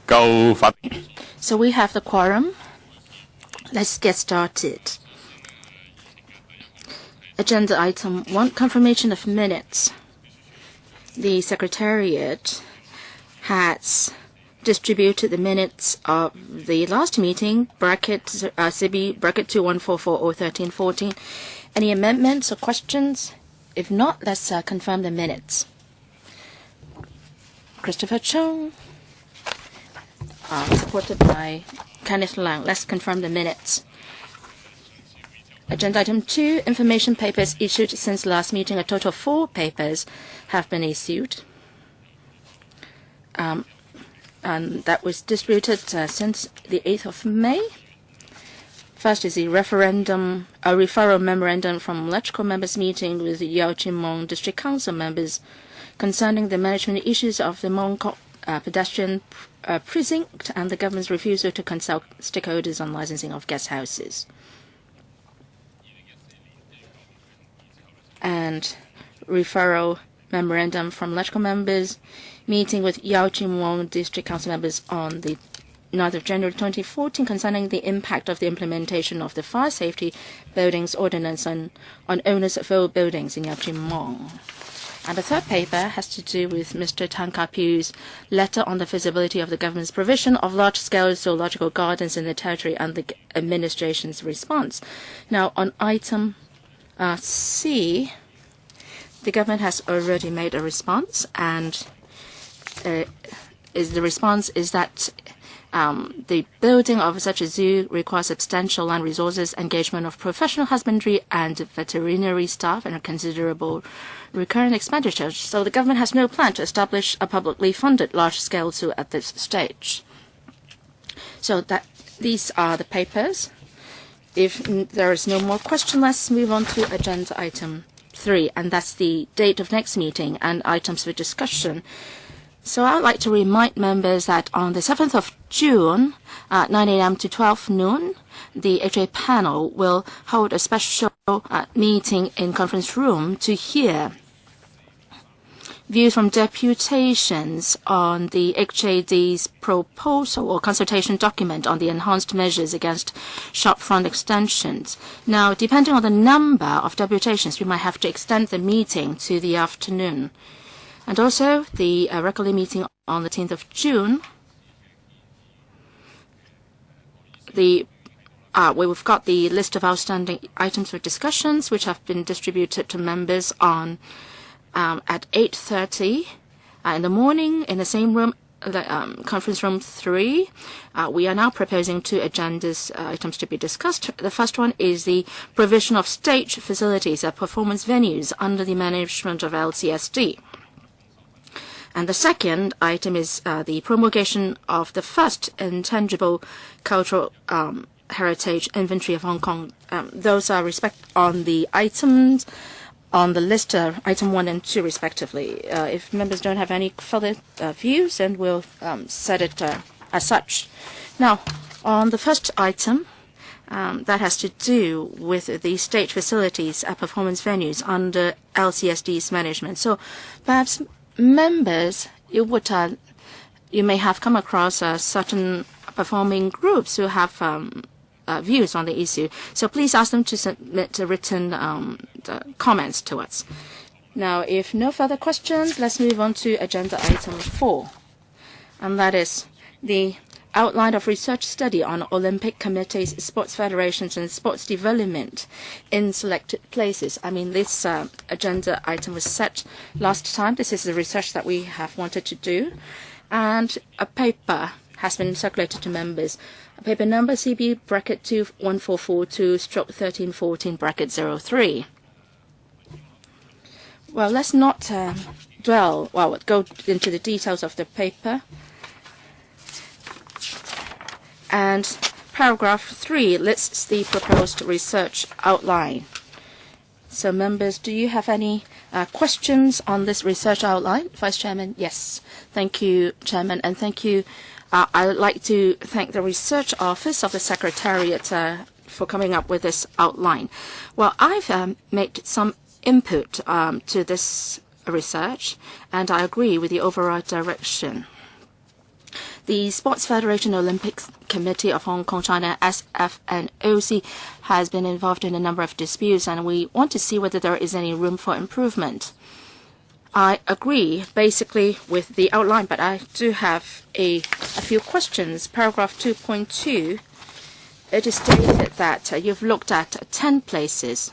So we have the quorum. Let's get started. Agenda item 1, confirmation of minutes. The Secretariat has distributed the minutes of the last meeting, CB, bracket 2144/013/14. Any amendments or questions? If not, let's confirm the minutes. Christopher Chung, supported by Kenneth Lang. Let's confirm the minutes. Agenda item 2, information papers issued since last meeting. A total of 4 papers have been issued. And that was distributed since the 8th of May. First is the referral memorandum from LegCo members meeting with the YTMDC District Council members concerning the management issues of the Mong Kok Pedestrian Precinct and the government's refusal to consult stakeholders on licensing of guest houses. And referral memorandum from LegCo members meeting with YTMDC District Council members on the 9th of January 2014 concerning the impact of the implementation of the Fire Safety Buildings Ordinance on owners of old buildings in YTMDC. And the third paper has to do with Mr. Tan Ka-piu's letter on the feasibility of the government's provision of large-scale zoological gardens in the territory and the administration's response. Now, on item C, the government has already made a response, and the response is that the building of such a zoo requires substantial land resources, engagement of professional husbandry and veterinary staff, and a considerable recurrent expenditure. So the government has no plan to establish a publicly funded large-scale zoo at this stage. So these are the papers. If there is no more question, let's move on to agenda item 3, and that's the date of next meeting and items for discussion. So I would like to remind members that on the 7th of June, 9 a.m. to 12 noon, the HA panel will hold a special meeting in conference room to hear views from deputations on the HAD's proposal or consultation document on the enhanced measures against shopfront extensions. Now, depending on the number of deputations, we might have to extend the meeting to the afternoon. And also, the regular meeting on the 10th of June, we've got the list of outstanding items for discussions, which have been distributed to members on at 8:30 in the morning in the same room, conference room 3. We are now proposing 2 agendas items to be discussed. The first one is the provision of stage facilities at performance venues under the management of LCSD. And the second item is the promulgation of the first intangible cultural heritage inventory of Hong Kong. Those are on the items on the list, item 1 and 2 respectively. If members don't have any further views, then we'll set it as such. Now, on the first item, that has to do with the stage facilities at performance venues under LCSD's management. So perhaps members, you may have come across certain performing groups who have views on the issue. So please ask them to submit written comments to us. Now, if no further questions, let's move on to agenda item 4. And that is the outline of research study on Olympic committees, sports federations, and sports development in selected places. I mean, this agenda item was set last time. This is the research that we have wanted to do. And a paper has been circulated to members. Paper number CB bracket 21442/1314 bracket 03. Well, let's not go into the details of the paper. And paragraph 3 lists the proposed research outline. So members, do you have any questions on this research outline? Vice Chairman? Yes. Thank you, Chairman, and thank you. I would like to thank the Research Office of the Secretariat for coming up with this outline. Well, I've made some input to this research, and I agree with the overall direction. The Sports Federation Olympics Committee of Hong Kong, China, SFNOC, has been involved in a number of disputes, and we want to see whether there is any room for improvement. I agree basically with the outline, but I do have a few questions. Paragraph 2.2, it is stated that you've looked at 10 places.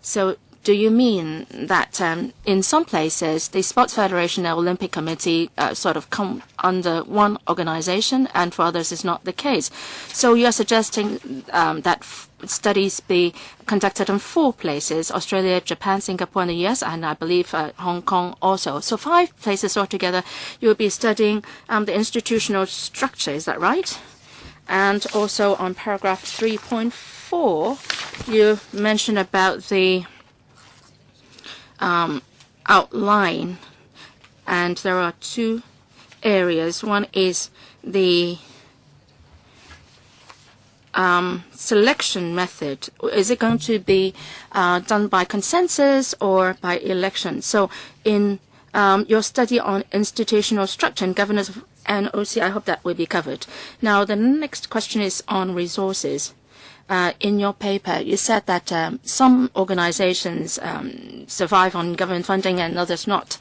So do you mean that in some places the Sports Federation and Olympic Committee sort of come under one organization, and for others it's not the case? So you're suggesting that studies be conducted in 4 places: Australia, Japan, Singapore, and the US, and I believe Hong Kong also. So 5 places altogether. You'll be studying the institutional structure, is that right? And also on paragraph 3.4, you mentioned about the outline, and there are 2 areas. One is the selection method. Is it going to be done by consensus or by election? So in your study on institutional structure and governance of NOC, I hope that will be covered. Now, the next question is on resources. In your paper, you said that some organizations survive on government funding and others not.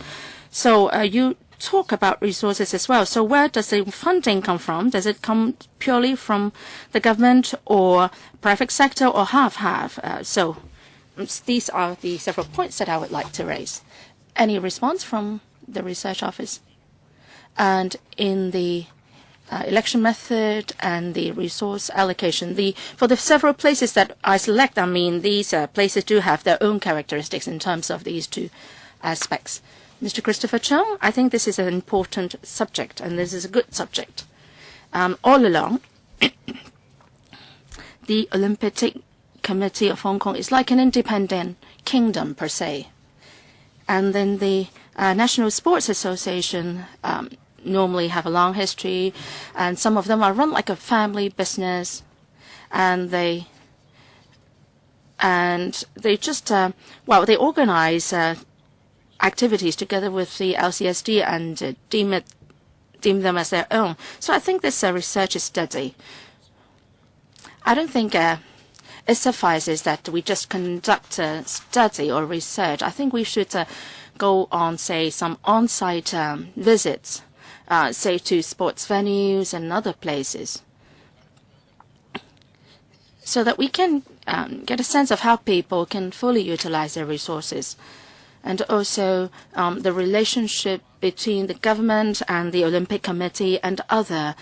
So you talk about resources as well. So where does the funding come from? Does it come purely from the government or private sector, or half-half? So these are the several points that I would like to raise. Any response from the research office? And in the election method and the resource allocation, for the several places that I select, I mean, these places do have their own characteristics in terms of these 2 aspects. Mr. Christopher Chung, I think this is an important subject, and this is a good subject. All along, the Olympic Committee of Hong Kong is like an independent kingdom per se. And then the National Sports Association normally have a long history, and some of them are run like a family business, and they just they organize activities together with the LCSD and deem them as their own. So I think this research study, I don't think it suffices that we just conduct a study or research. I think we should go on, say, some on-site visits, say to sports venues and other places, so that we can get a sense of how people can fully utilize their resources, and also the relationship between the government and the Olympic Committee and other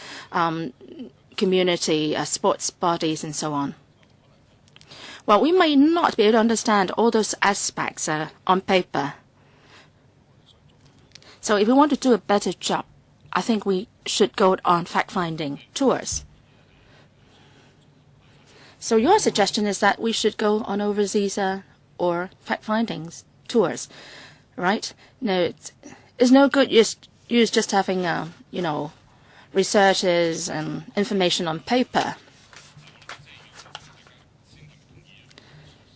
community sports bodies and so on. Well, we may not be able to understand all those aspects on paper. So if we want to do a better job, I think we should go on fact-finding tours. So your suggestion is that we should go on overseas or fact-finding tours, right? No, it's no good just having, researches and information on paper.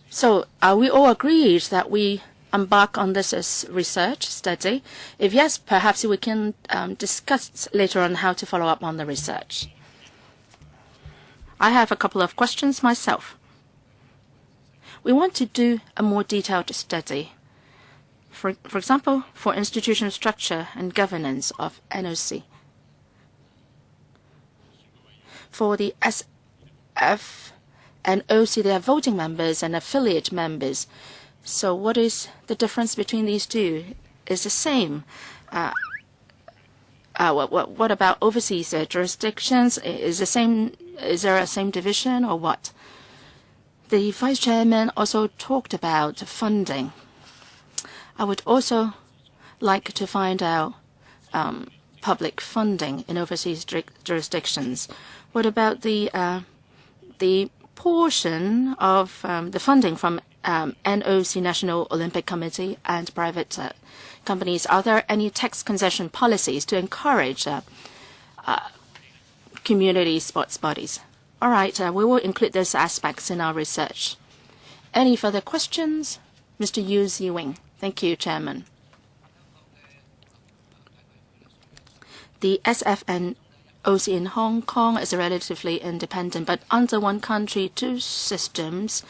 So are we all agreed that we embark on this as research study? If yes, perhaps we can discuss later on how to follow up on the research. I have a couple of questions myself. We want to do a more detailed study. For example, for institutional structure and governance of NOC. For the SF and OC, they are voting members and affiliate members. So what is the difference between these 2? Is the same. What about overseas jurisdictions? Is there a same division or what? The Vice Chairman also talked about funding. I would also like to find out public funding in overseas jurisdictions. What about the portion of the funding from NOC, National Olympic Committee, and private companies? Are there any tax concession policies to encourage community sports bodies? All right, we will include those aspects in our research. Any further questions? Mr. Yu Ziwing. Thank you, Chairman. The SFNOC OC in Hong Kong is relatively independent, but under one country, two systems,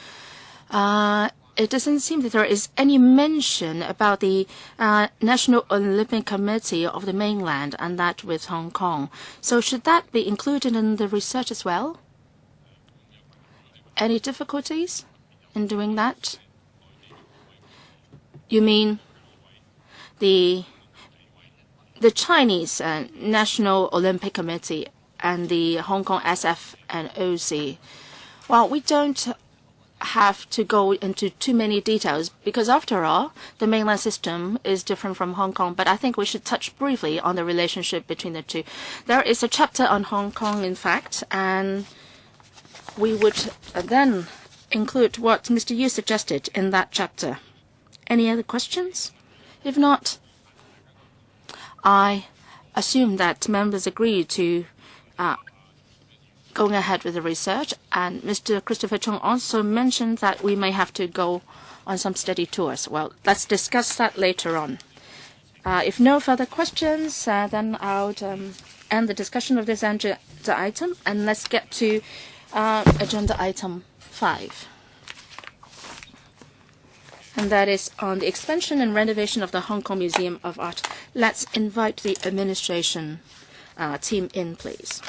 it doesn't seem that there is any mention about the National Olympic Committee of the mainland and that with Hong Kong. So should that be included in the research as well? Any difficulties in doing that? You mean the Chinese National Olympic Committee and the Hong Kong SF and OC? Well, we don't have to go into too many details because, after all, the mainland system is different from Hong Kong. But I think we should touch briefly on the relationship between the two. There is a chapter on Hong Kong, in fact, and we would then include what Mr. Yu suggested in that chapter. Any other questions? If not, I assume that members agree to going ahead with the research, and Mr. Christopher Chung also mentioned that we may have to go on some study tours. Well, let's discuss that later on. If no further questions, then I'll end the discussion of this agenda item, and let's get to agenda item 5. And that is on the expansion and renovation of the Hong Kong Museum of Art. Let's invite the administration team in, please.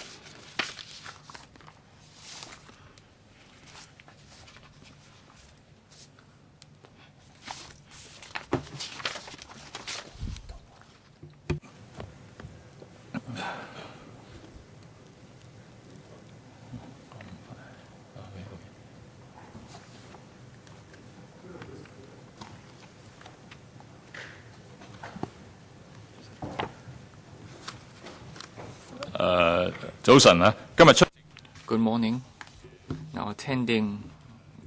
Good morning. Now, attending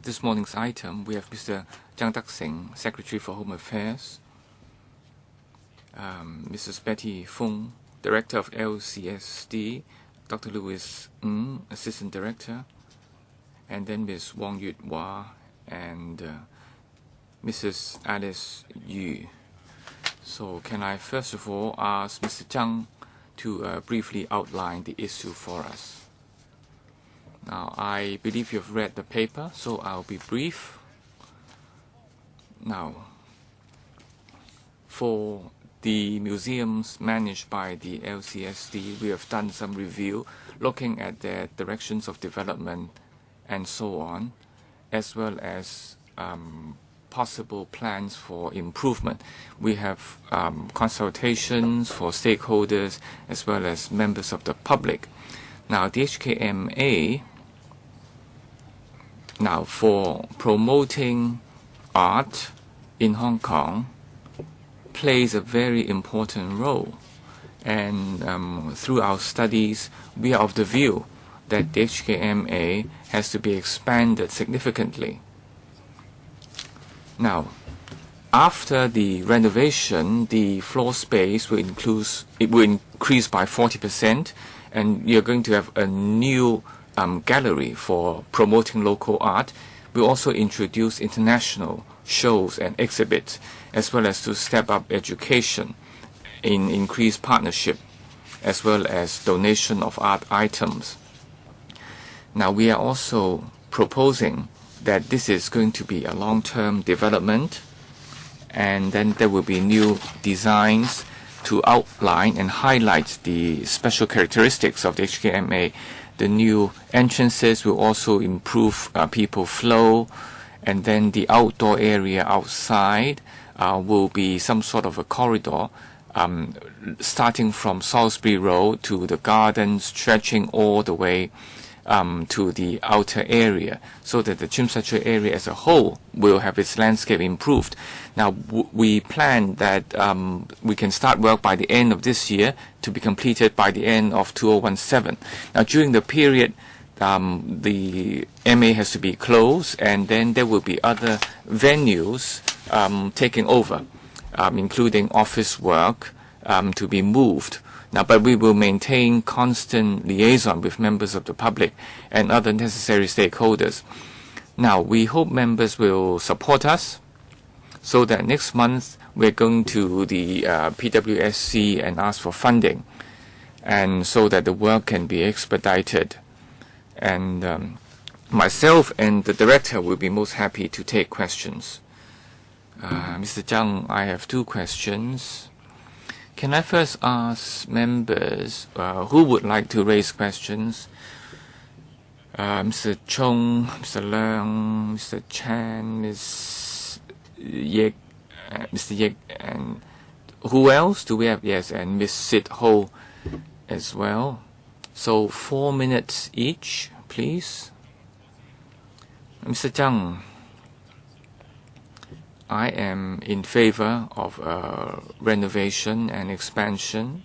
this morning's item, we have Mr. Zhang Dak-sing, Secretary for Home Affairs, Mrs. Betty Fung, Director of LCSD, Dr. Louis Ng, Assistant Director, and then Ms. Wong Yut Hua and Mrs. Alice Yu. So can I first of all ask Mr. Zhang to briefly outline the issue for us. Now, I believe you've read the paper, so I'll be brief. Now, for the museums managed by the LCSD, we have done some review looking at their directions of development and so on, as well as possible plans for improvement. We have consultations for stakeholders as well as members of the public. Now, the HKMA, now for promoting art in Hong Kong, plays a very important role. And through our studies, we are of the view that the HKMA has to be expanded significantly. Now, after the renovation, the floor space will increase by 40%, and you're going to have a new gallery for promoting local art. We'll also introduce international shows and exhibits, as well as to step up education in increased partnership, as well as donation of art items. Now, we are also proposing that this is going to be a long-term development, and then there will be new designs to outline and highlight the special characteristics of the HKMA. The new entrances will also improve people flow, and then the outdoor area outside will be some sort of a corridor starting from Salisbury Road to the gardens, stretching all the way to the outer area, so that the Tsim Sha Tsui area as a whole will have its landscape improved. Now, we plan that we can start work by the end of this year to be completed by the end of 2017. Now, during the period, the MA has to be closed, and then there will be other venues taking over, including office work to be moved. Now, but we will maintain constant liaison with members of the public and other necessary stakeholders. Now, we hope members will support us so that next month we're going to the PWSC and ask for funding. and so that the work can be expedited. And myself and the director will be most happy to take questions. Mr. Zhang, I have 2 questions. Can I first ask members who would like to raise questions? Mr. Chung, Mr. Leung, Mr. Chan, Ms. Yek, Mr. Yek, and who else do we have? Yes, and Ms. Sit Ho as well. So 4 minutes each, please. Mr. Zhang, I am in favor of renovation and expansion.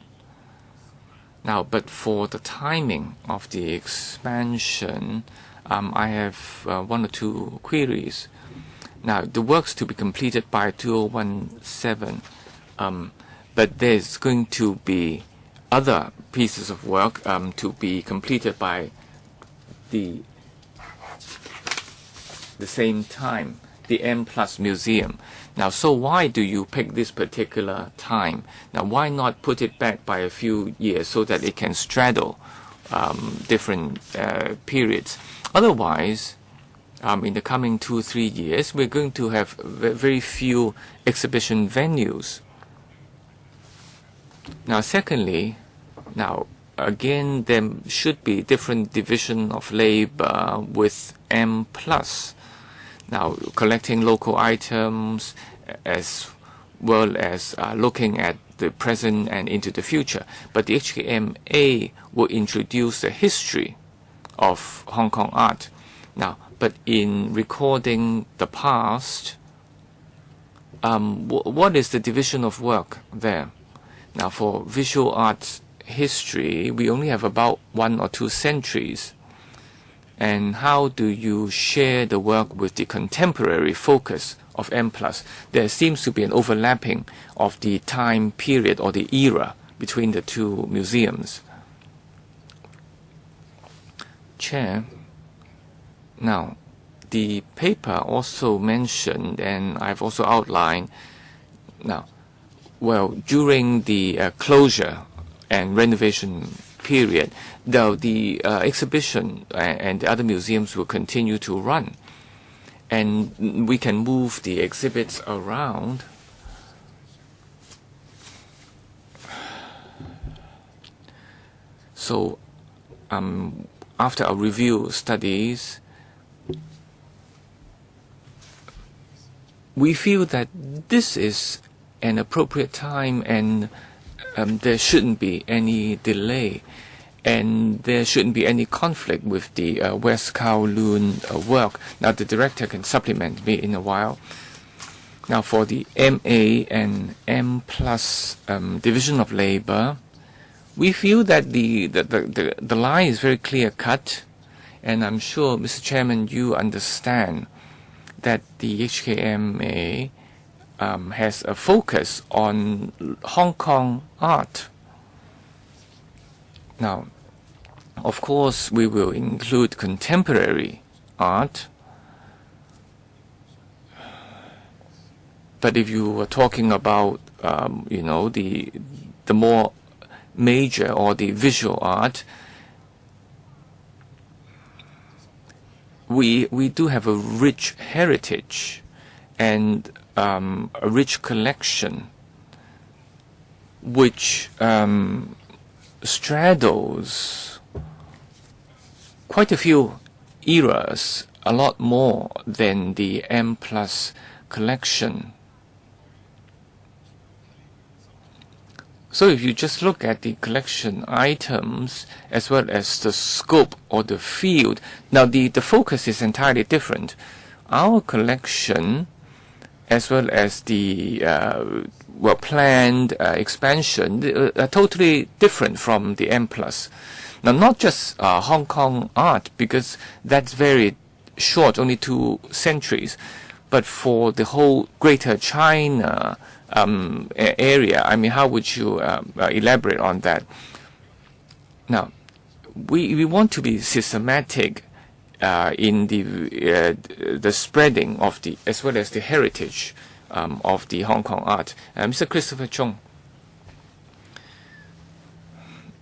Now, but for the timing of the expansion, I have 1 or 2 queries. Now, the work's to be completed by 2017, but there's going to be other pieces of work to be completed by the same time, the M+ Museum. Now, so why do you pick this particular time? Now, why not put it back by a few years so that it can straddle different periods? Otherwise, in the coming 2-3 years, we're going to have very few exhibition venues. Now, secondly, now again, there should be different division of labor with M+. Now, collecting local items as well as looking at the present and into the future. But the HKMA will introduce the history of Hong Kong art. Now, but in recording the past, what is the division of work there? Now, for visual art history, we only have about 1 or 2 centuries. And how do you share the work with the contemporary focus of M+? There seems to be an overlapping of the time period or the era between the 2 museums. Chair, now, the paper also mentioned, and I've also outlined, now, well, during the closure and renovation period, though the exhibition and the other museums will continue to run, and we can move the exhibits around. So after our review studies, we feel that this is an appropriate time, and there shouldn't be any delay, and there shouldn't be any conflict with the West Kowloon work. Now, the director can supplement me in a while. Now, for the MA and M+ division of labor, we feel that the line is very clear-cut, and I'm sure, Mr. Chairman, you understand that the HKMA has a focus on Hong Kong art. Now, of course, we will include contemporary art, but if you were talking about, you know, the more major or the visual art, we do have a rich heritage and a rich collection which straddles quite a few eras, a lot more than the M+ collection. So if you just look at the collection items as well as the scope or the field, now the focus is entirely different. Our collection as well as the planned expansion are totally different from the M+. Now, not just Hong Kong art, because that's very short, only 2 centuries, but for the whole Greater China area. I mean, how would you elaborate on that? Now, we want to be systematic in the spreading of the, as well as the heritage of the Hong Kong art. Mr. Christopher Chung.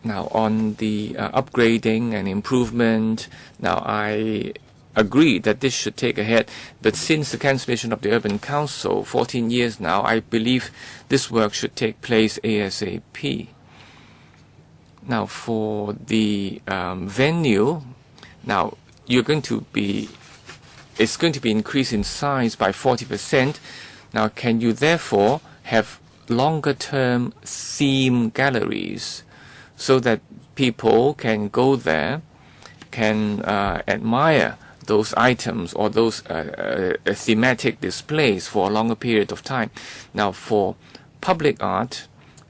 Now, on the upgrading and improvement, now I agree that this should take ahead. But since the cancellation of the Urban Council, 14 years now, I believe this work should take place ASAP. Now, for the venue, now it's going to be increased in size by 40%. Now, can you therefore have longer-term theme galleries so that people can go there, can admire those items or those thematic displays for a longer period of time? Now, for public art,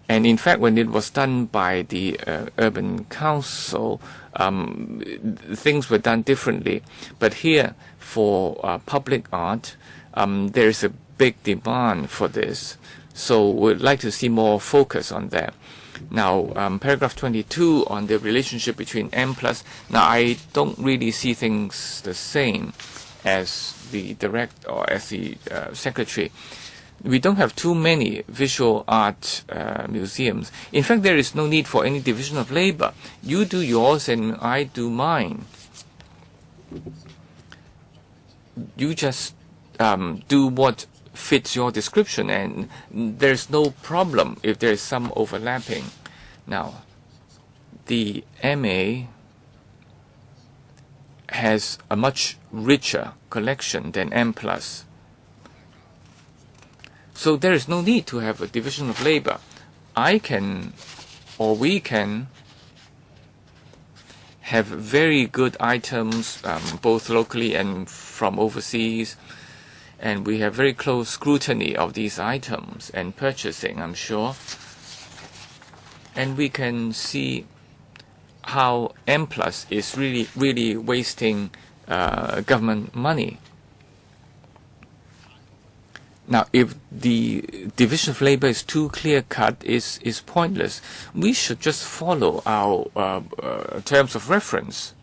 and in fact, when it was done by the Urban Council, things were done differently. But here, for public art, there is a big demand for this. So we'd like to see more focus on that. Now, paragraph 22 on the relationship between M+. Now, I don't really see things the same as the secretary. We don't have too many visual art museums. In fact, there is no need for any division of labor. You do yours and I do mine. You just do what fits your description, and there's no problem if there is some overlapping. Now, the MA has a much richer collection than M+. So there is no need to have a division of labor. I can, or we can, have very good items, both locally and from overseas, and we have very close scrutiny of these items and purchasing, I'm sure. And we can see how M+ is really wasting government money. Now, if the division of labor is too clear-cut, is pointless. We should just follow our terms of reference.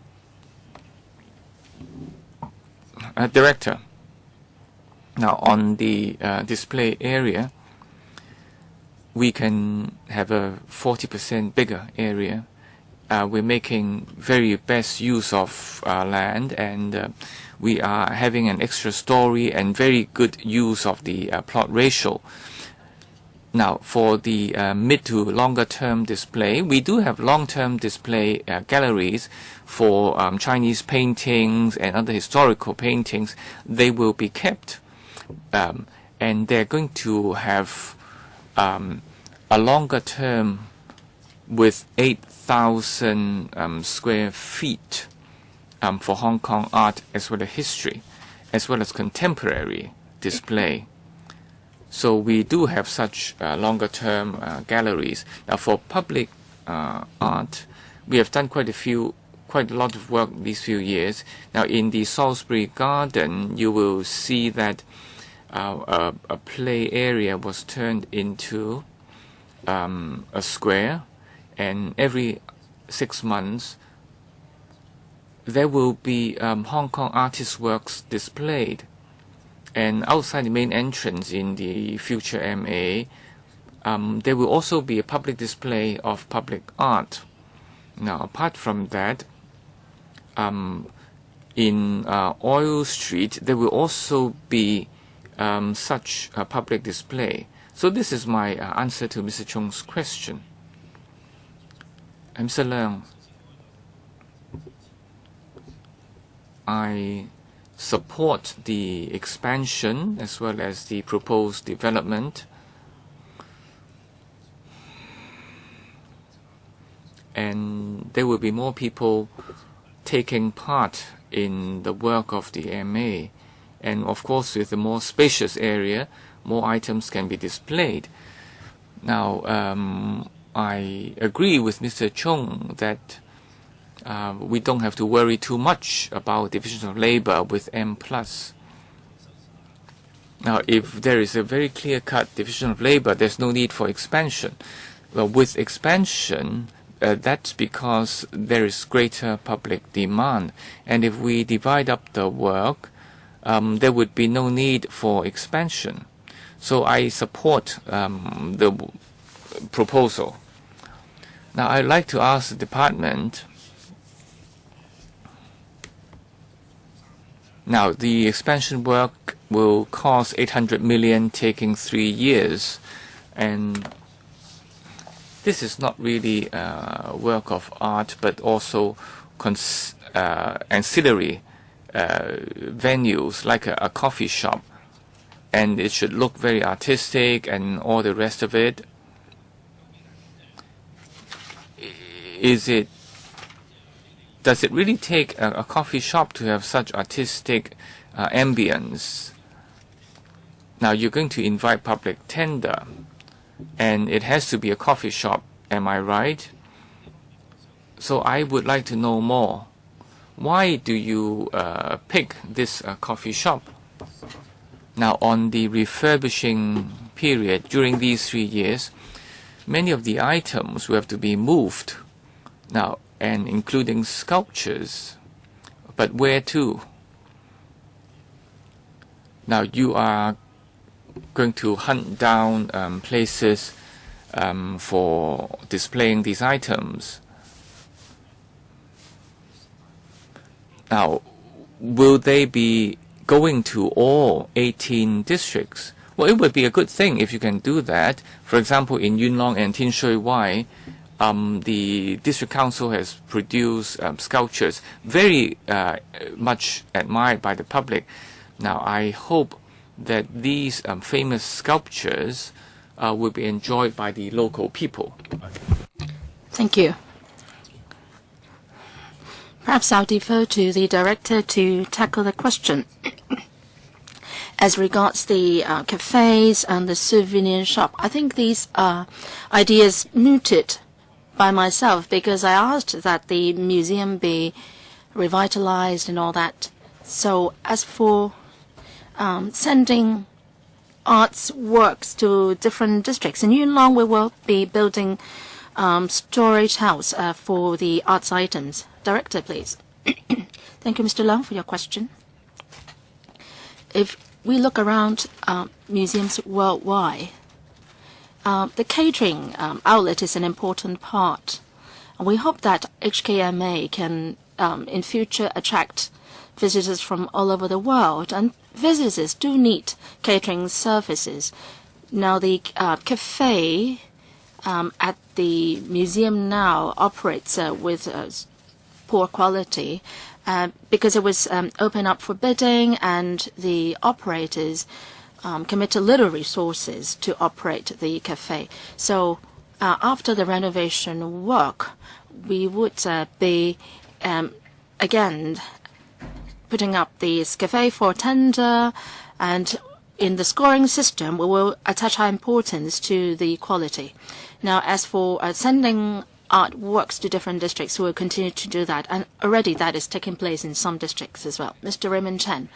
Director. Now, on the display area, we can have a 40% bigger area. We're making very best use of land, and we are having an extra story and very good use of the plot ratio. Now, for the mid to longer term display, we do have long-term display galleries for Chinese paintings and other historical paintings. They will be kept. And they're going to have a longer term with 8,000 square feet for Hong Kong art as well as history, as well as contemporary display. So we do have such longer term galleries. Now, for public art, we have done quite a lot of work these few years. Now, in the Salisbury Garden, you will see that a play area was turned into a square, and every 6 months there will be Hong Kong artist works displayed. And outside the main entrance in the future MA, there will also be a public display of public art. Now, apart from that, in Oil Street, there will also be such a public display. So this is my answer to Mr. Chung's question. Mr. Leung, I support the expansion as well as the proposed development. And there will be more people taking part in the work of the MA. And of course, with a more spacious area, more items can be displayed. Now, I agree with Mr. Chung that we don't have to worry too much about division of labor with M+. Now, if there is a very clear-cut division of labor, there's no need for expansion. Well, with expansion, that's because there is greater public demand. And if we divide up the work, there would be no need for expansion. So I support the proposal. Now, I'd like to ask the department. Now, the expansion work will cost 800 million, taking 3 years. And this is not really a work of art, but also ancillary venues like a coffee shop. And it should look very artistic and all the rest of it. Does it really take a coffee shop to have such artistic ambience? Now, you're going to invite public tender, and it has to be a coffee shop, am I right? So I would like to know more. Why do you pick this coffee shop? Now, on the refurbishing period, during these 3 years, many of the items will have to be moved. Now, and including sculptures. But where to? Now, you are going to hunt down places for displaying these items. Now, will they be going to all 18 districts? Well, it would be a good thing if you can do that. For example, in Yuen Long and Tin Shui Wai, the district council has produced sculptures very much admired by the public. Now, I hope that these famous sculptures will be enjoyed by the local people. Thank you. Perhaps I'll defer to the director to tackle the question. As regards the cafes and the souvenir shop, I think these are ideas mooted by myself because I asked that the museum be revitalized and all that. So as for sending arts works to different districts, in Yuen Long we will be building storage house for the arts items. Director, please. Thank you, Mr. Leung, for your question. If we look around museums worldwide, the catering outlet is an important part. We hope that HKMA can, in future, attract visitors from all over the world. And visitors do need catering services. Now, the cafe at the museum now operates with poor quality because it was open up for bidding, and the operators committed little resources to operate the cafe. So after the renovation work, we would be again putting up this cafe for tender, and in the scoring system, we will attach high importance to the quality. Now, as for sending artworks to different districts, we will continue to do that, and already that is taking place in some districts as well. Mr. Raymond Chen.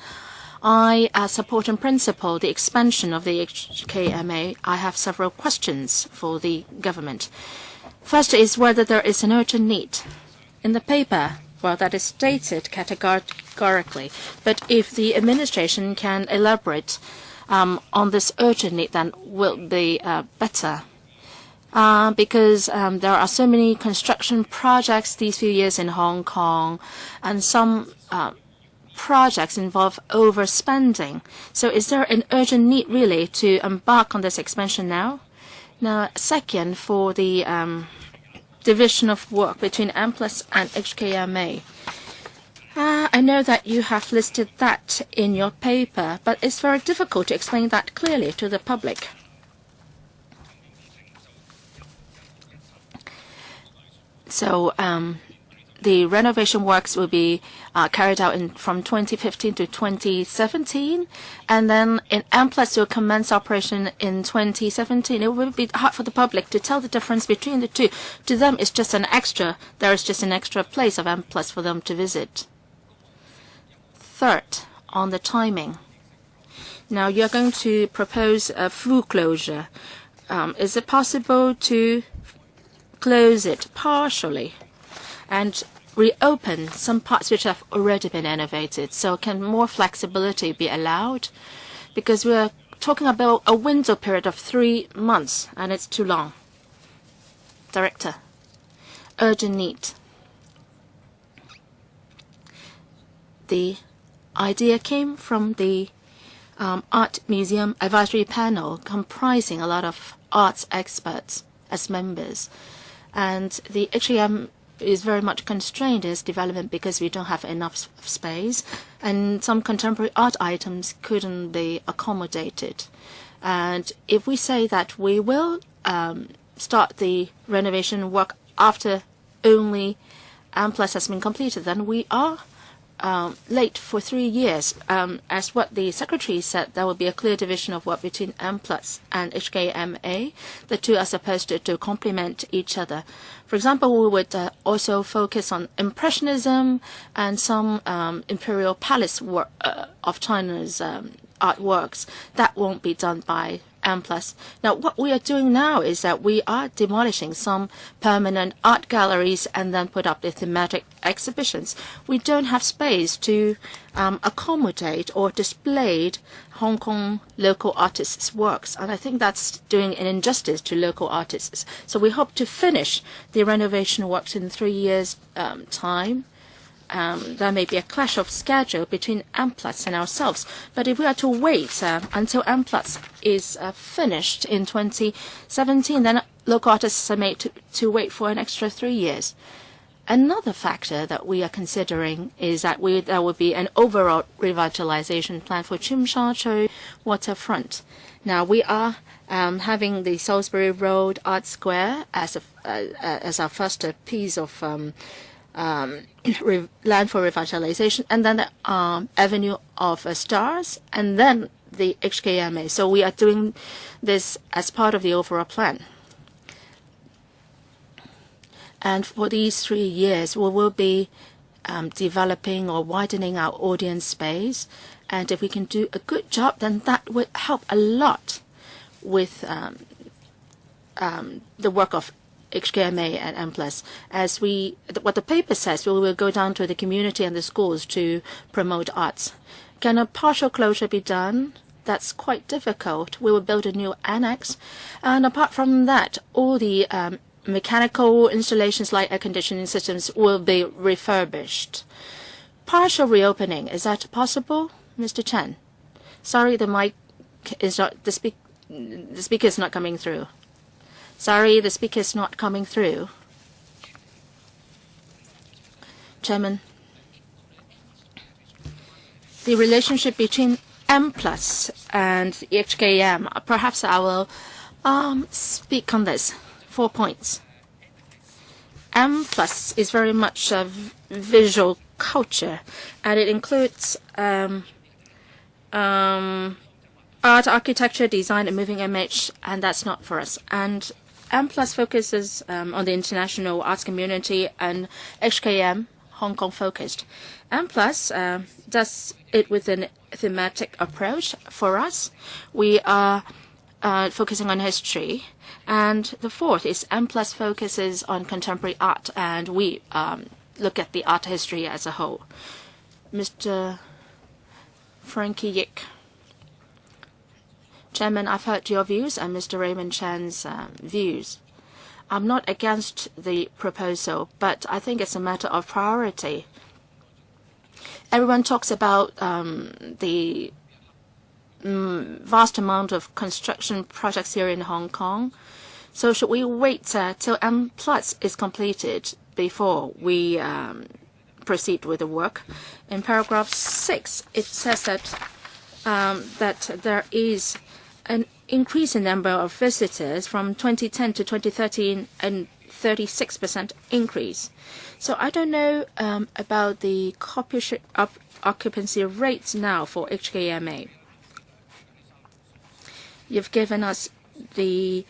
I support in principle the expansion of the HKMA. I have several questions for the government. First is whether there is an urgent need. In the paper, well, that is stated categorically, but if the administration can elaborate on this urgent need, then will be better. Because there are so many construction projects these few years in Hong Kong, and some projects involve overspending. So is there an urgent need really to embark on this expansion now? Now, second, for the division of work between M+ and HKMA. I know that you have listed that in your paper, but it's very difficult to explain that clearly to the public. So the renovation works will be carried out from 2015 to 2017, and then in M+ will commence operation in 2017. It will be hard for the public to tell the difference between the two. To them, it's just an extra. There is just an extra place of M+ for them to visit. Third, on the timing. Now, you're going to propose a full closure. Is it possible to close it partially and reopen some parts which have already been renovated? So can more flexibility be allowed? Because we're talking about a window period of 3 months, and it's too long. Director. urgent need. The idea came from the Art Museum Advisory Panel, comprising a lot of arts experts as members. And the HKM is very much constrained in its development because we don't have enough space, and some contemporary art items couldn't be accommodated. And if we say that we will start the renovation work after only M+ has been completed, then we are late for 3 years. As what the secretary said, there will be a clear division of work between M+ and HKMA. The two are supposed to complement each other. For example, we would also focus on Impressionism and some Imperial Palace work of China's artworks. That won't be done by M+. Now, what we are doing now is that we are demolishing some permanent art galleries and then put up the thematic exhibitions. We don't have space to accommodate or display Hong Kong local artists' works, and I think that's doing an injustice to local artists. So we hope to finish the renovation works in 3 years' time. There may be a clash of schedule between M+ and ourselves, but if we are to wait until M+ is finished in 2017, then local artists are made to wait for an extra 3 years. Another factor that we are considering is that there will be an overall revitalization plan for Tsim Sha waterfront. Now, we are having the Salisbury Road Art Square as our first piece of land for revitalization, and then the Avenue of Stars, and then the HKMA. So we are doing this as part of the overall plan. And for these 3 years, we will be developing or widening our audience space. And if we can do a good job, then that would help a lot with the work of HKMA and M+. As what the paper says, we will go down to the community and the schools to promote arts. Can a partial closure be done? That's quite difficult. We will build a new annex. And apart from that, all the mechanical installations like air conditioning systems will be refurbished. Partial reopening, is that possible, Mr. Chen? Sorry, the mic is not, the speaker is not coming through. Sorry, the speaker is not coming through. Chairman, the relationship between M+ and HKM, perhaps I will speak on this. 4 points. M+ is very much a visual culture, and it includes art, architecture, design, and moving image, and that's not for us. And M+ focuses on the international arts community, and HKM, Hong Kong focused. M+ does it with a thematic approach. For us, we are focusing on history. And the fourth is M+ focuses on contemporary art, and we look at the art history as a whole. Mr. Frankie Yick. Chairman, I've heard your views and Mr. Raymond Chan's views. I'm not against the proposal, but I think it's a matter of priority. Everyone talks about the vast amount of construction projects here in Hong Kong. So should we wait till M+ is completed before we proceed with the work? In paragraph 6, it says that there is an increase in number of visitors from 2010 to 2013 and 36% increase. So I don't know about the occupancy rates now for HKMA. You've given us the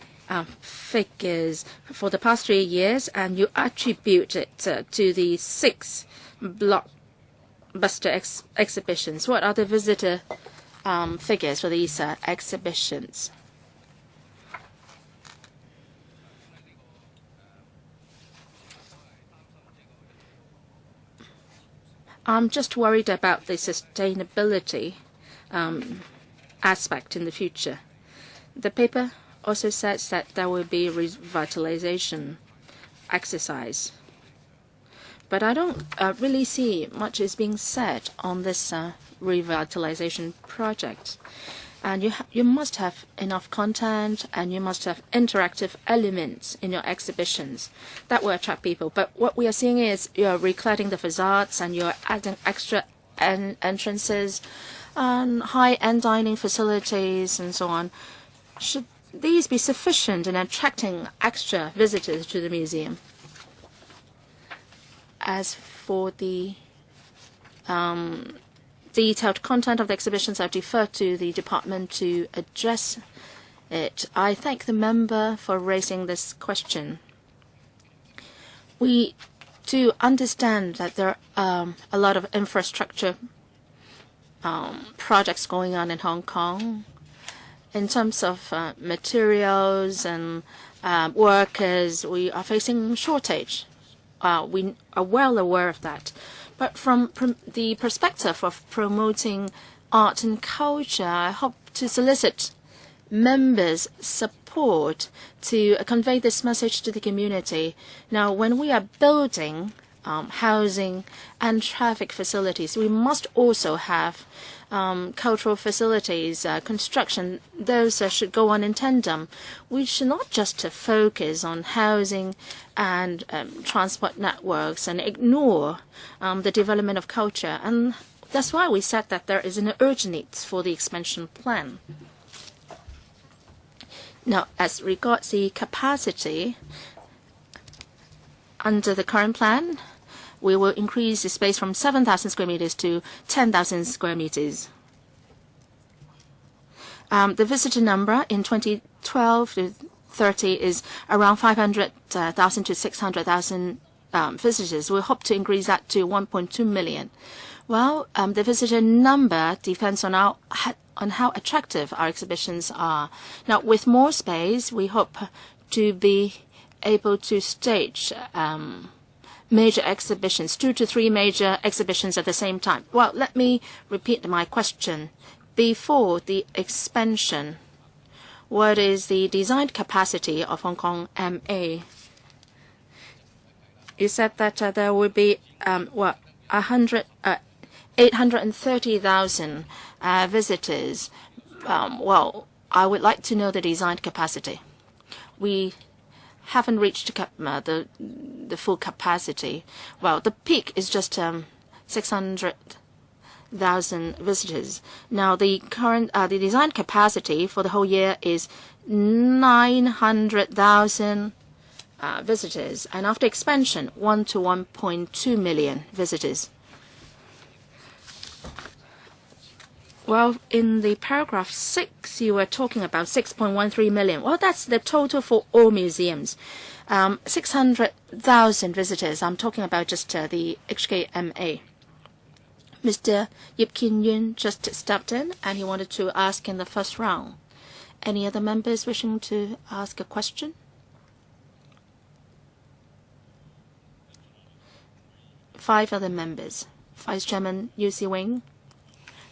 figures for the past 3 years, and you attribute it to the 6 blockbuster exhibitions. What are the visitor figures for these exhibitions? I'm just worried about the sustainability aspect in the future. The paper also says that there will be revitalization exercise. But I don't really see much is being said on this revitalization project. And you must have enough content, and you must have interactive elements in your exhibitions that will attract people. But what we are seeing is you're recladding the facades, and you're adding extra entrances, high-end dining facilities, and so on. Should these be sufficient in attracting extra visitors to the museum? As for the detailed content of the exhibitions, I defer to the department to address it. I thank the member for raising this question. We do understand that there are a lot of infrastructure projects going on in Hong Kong. In terms of materials and workers, we are facing shortage. We are well aware of that. But from the perspective of promoting art and culture, I hope to solicit members' support to convey this message to the community. Now, when we are building housing and traffic facilities, we must also have cultural facilities, construction. Those should go on in tandem. We should not just focus on housing and transport networks and ignore the development of culture. And that's why we said that there is an urgent need for the expansion plan. Now, as regards the capacity, under the current plan, we will increase the space from 7,000 square meters to 10,000 square meters. The visitor number in 2012 to 30 is around 500,000 to 600,000 visitors. We hope to increase that to 1.2 million. Well, the visitor number depends on how attractive our exhibitions are. Now, with more space, we hope to be able to stage major exhibitions, 2 to 3 major exhibitions at the same time. Well, let me repeat my question. Before the expansion, what is the designed capacity of Hong Kong MA? You said that there will be 830,000 visitors. Well, I would like to know the designed capacity. We haven't reached the full capacity. Well, the peak is just 600,000 visitors. Now, the current the design capacity for the whole year is 900,000 visitors, and after expansion, 1 to 1.2 million visitors. Well, in the paragraph 6, you were talking about 6.13 million. Well, that's the total for all museums. 600,000 visitors. I'm talking about just the HKMA. Mr. Yip Kin Yun just stepped in, and he wanted to ask in the first round. Any other members wishing to ask a question? Five other members. Vice Chairman Yu Si-wing,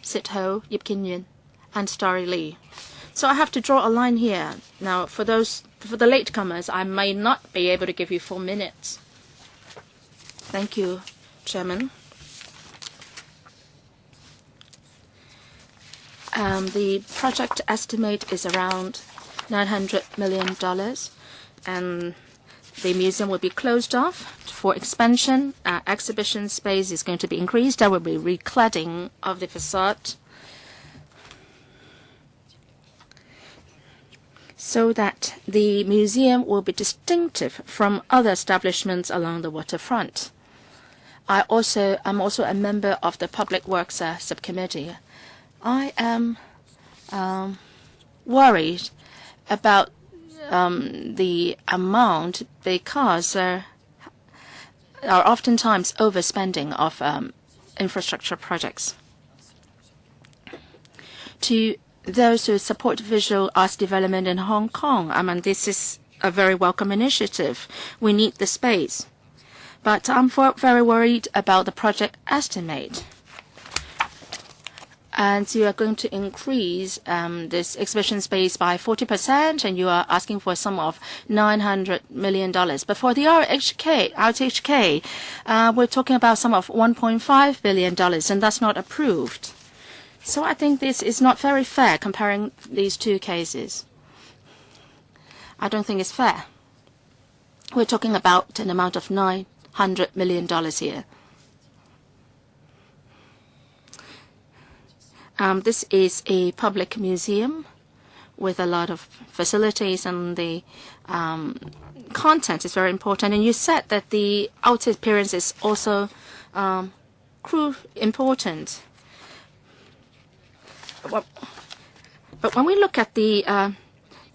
Sit Ho, Yip Kin Yun, and Starry Lee. So I have to draw a line here. Now, for the latecomers, I may not be able to give you 4 minutes. Thank you, Chairman. The project estimate is around $900 million, and the museum will be closed off for expansion. Exhibition space is going to be increased. There will be recladding of the facade so that the museum will be distinctive from other establishments along the waterfront. I'm also a member of the Public Works Subcommittee. I am worried about the amount because there are oftentimes overspending of infrastructure projects. To those who support visual arts development in Hong Kong, I mean, this is a very welcome initiative. We need the space. But I'm very worried about the project estimate. and you are going to increase this exhibition space by 40%, and you are asking for a sum of $900 million. But for the RTHK, we're talking about a sum of $1.5 billion, and that's not approved. So I think this is not very fair comparing these two cases. I don't think it's fair. We're talking about an amount of $900 million here. This is a public museum with a lot of facilities, and the content is very important. And you said that the outer appearance is also important. But when we look at the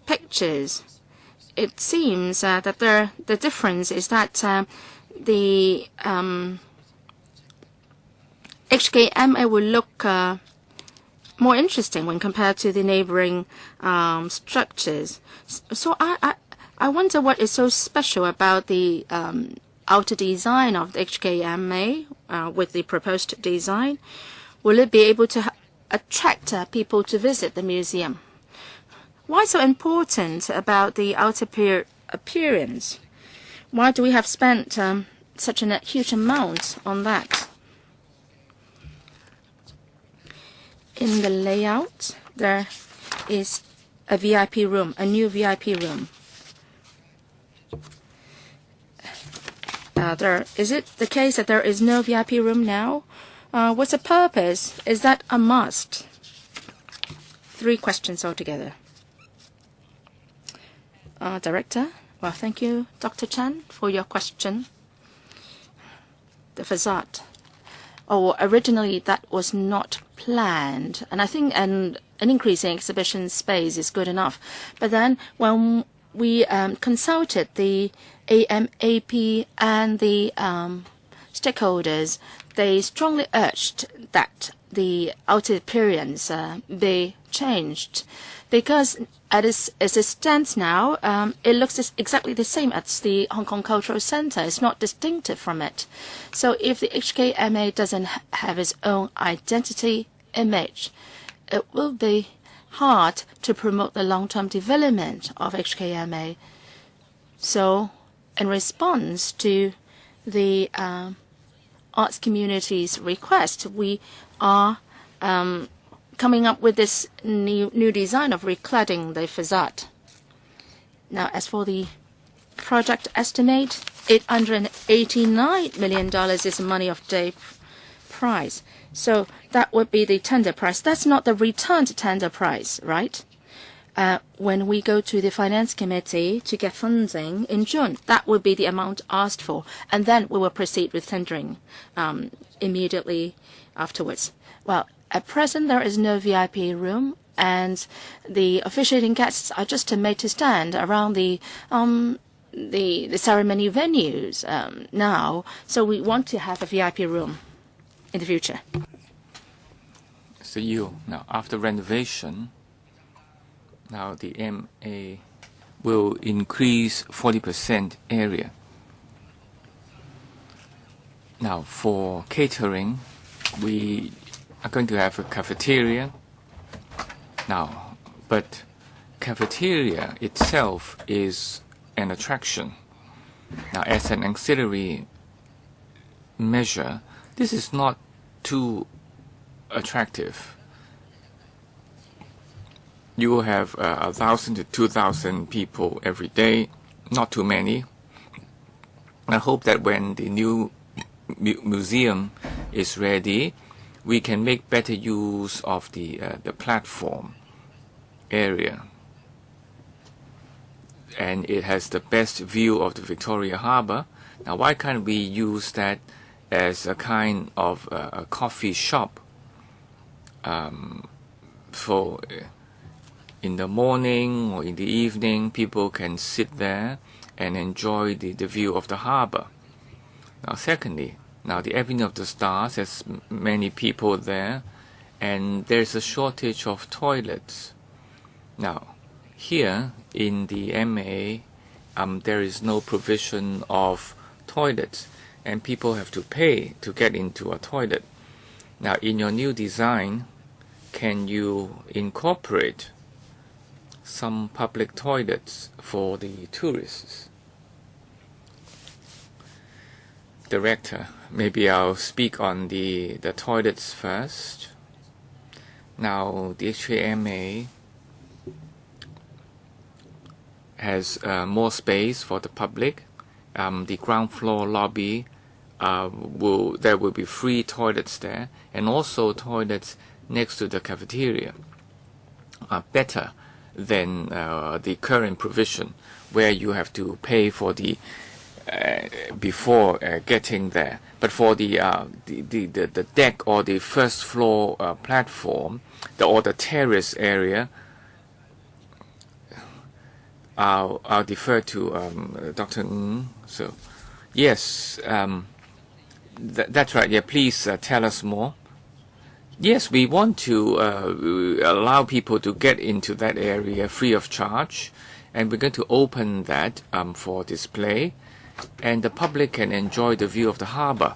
pictures, it seems that the difference is that the HKMA will look more interesting when compared to the neighboring structures. So I wonder what is so special about the outer design of the HKMA with the proposed design. Will it be able to attract people to visit the museum? Why so important about the outer appearance? Why do we have spent such a huge amount on that? In the layout, there is a VIP room, a new VIP room. Is it the case that there is no VIP room now? What's the purpose? Is that a must? 3 questions altogether. Director, well, thank you, Dr. Chan, for your question. The facade. Oh, originally that was not planned, and I think an increase in exhibition space is good enough. But then when we consulted the AMAP and the stakeholders, they strongly urged that the outer appearance be changed, because as it stands now, it looks exactly the same as the Hong Kong Cultural Center. It's not distinctive from it. So if the HKMA doesn't have its own identity image, it will be hard to promote the long-term development of HKMA. So in response to the arts community's request, we are coming up with this new design of recladding the facade. Now, as for the project estimate, $889 million is the money of day price. So that would be the tender price. That's not the returned tender price, right? When we go to the finance committee to get funding in June, that will be the amount asked for, and then we will proceed with tendering immediately afterwards. Well, at present there is no VIP room, and the officiating guests are just made to stand around the ceremony venues now. So we want to have a VIP room in the future. So now after renovation, now the MA will increase 40% area. Now for catering, we are going to have a cafeteria. Now, but cafeteria itself is an attraction. Now, as an auxiliary measure, this is not too attractive. You will have 1,000 to 2,000 people every day, not too many. I hope that when the new museum is ready, we can make better use of the platform area. And it has the best view of the Victoria Harbour. Now, why can't we use that as a kind of a coffee shop for in the morning or in the evening, people can sit there and enjoy the view of the harbour. Now, secondly, now the Avenue of the Stars has many people there, and there's a shortage of toilets. Now, here in the MA, there is no provision of toilets, and people have to pay to get into a toilet. Now, in your new design, can you incorporate some public toilets for the tourists? Director, maybe I'll speak on the toilets first. Now, the HKMA has more space for the public. The ground floor lobby, there will be free toilets there, and also toilets next to the cafeteria are better than the current provision, where you have to pay for the before getting there. But for the deck or the first floor platform, or the terrace area, I'll defer to Dr. Ng. So, yes, that's right. Yeah, please tell us more. Yes, we want to allow people to get into that area free of charge, and we're going to open that for display, and the public can enjoy the view of the harbor.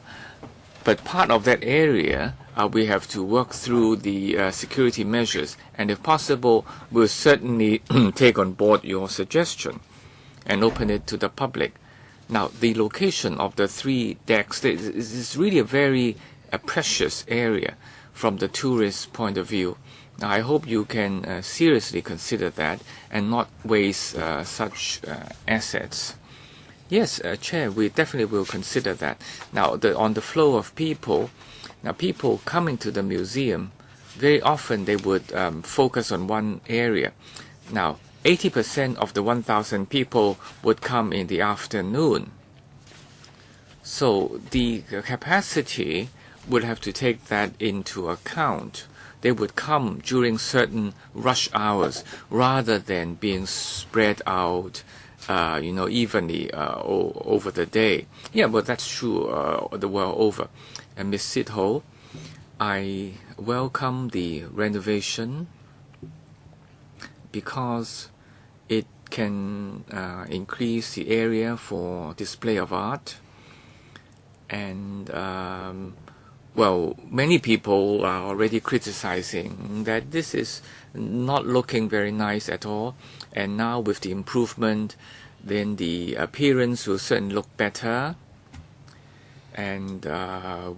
But part of that area, we have to work through the security measures, and if possible, we'll certainly take on board your suggestion and open it to the public. Now, the location of the 3 decks is really a very precious area from the tourist point of view. Now, I hope you can seriously consider that and not waste such assets. Yes, Chair, we definitely will consider that. Now, on the flow of people, now people coming to the museum, very often they would focus on one area. Now, 80% of the 1,000 people would come in the afternoon. So the capacity would have to take that into account. They would come during certain rush hours rather than being spread out evenly over the day. Yeah, but that's true the world over. And Ms. Sit-ho, I welcome the renovation because it can increase the area for display of art. And, well, many people are already criticizing that this is not looking very nice at all. And now with the improvement, then the appearance will certainly look better. And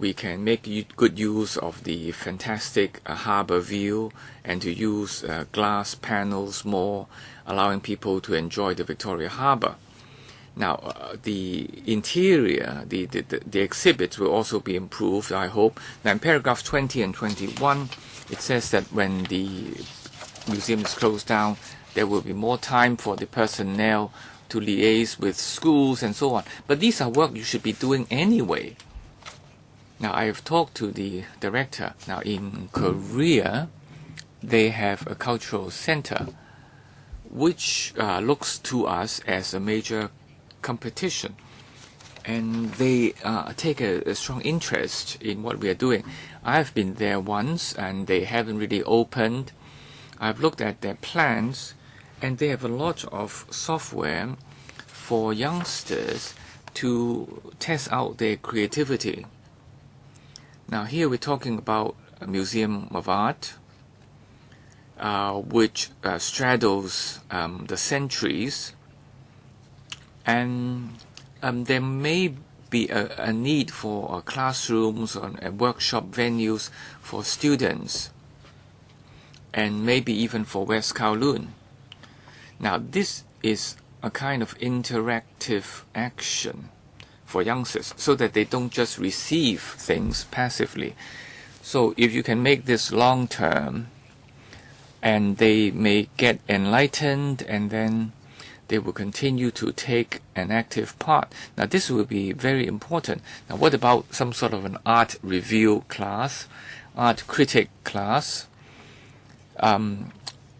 we can make good use of the fantastic harbor view and to use glass panels more, allowing people to enjoy the Victoria Harbor. Now, the interior, the exhibits will also be improved, I hope. Now, in paragraphs 20 and 21, it says that when the museum is closed down, there will be more time for the personnel to liaise with schools and so on. But these are work you should be doing anyway. Now, I have talked to the director. Now, in Korea, they have a cultural center, which looks to us as a major competition. And they take a strong interest in what we are doing. I've been there once, and they haven't really opened. I've looked at their plans, and they have a lot of software for youngsters to test out their creativity. Now, here we're talking about a museum of art, which straddles the centuries, and there may be a need for classrooms and workshop venues for students, and maybe even for West Kowloon. Now, this is a kind of interactive action for youngsters so that they don't just receive things passively. So if you can make this long term, and they may get enlightened, and then they will continue to take an active part. Now, this will be very important. Now, what about some sort of an art review class, art critic class,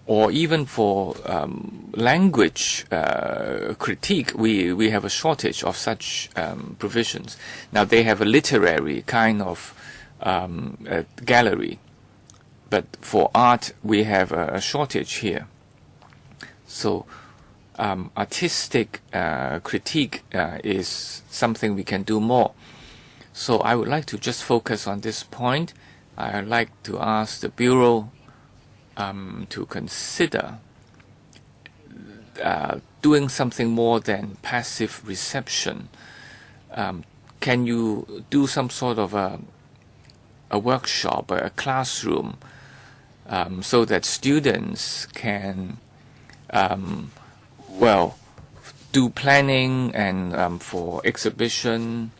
or even for language critique? We have a shortage of such provisions. Now, they have a literary kind of gallery, but for art, we have a shortage here. So, artistic critique is something we can do more. So I would like to just focus on this point. I would like to ask the Bureau to consider doing something more than passive reception. Can you do some sort of a workshop or a classroom so that students can, do planning and for exhibition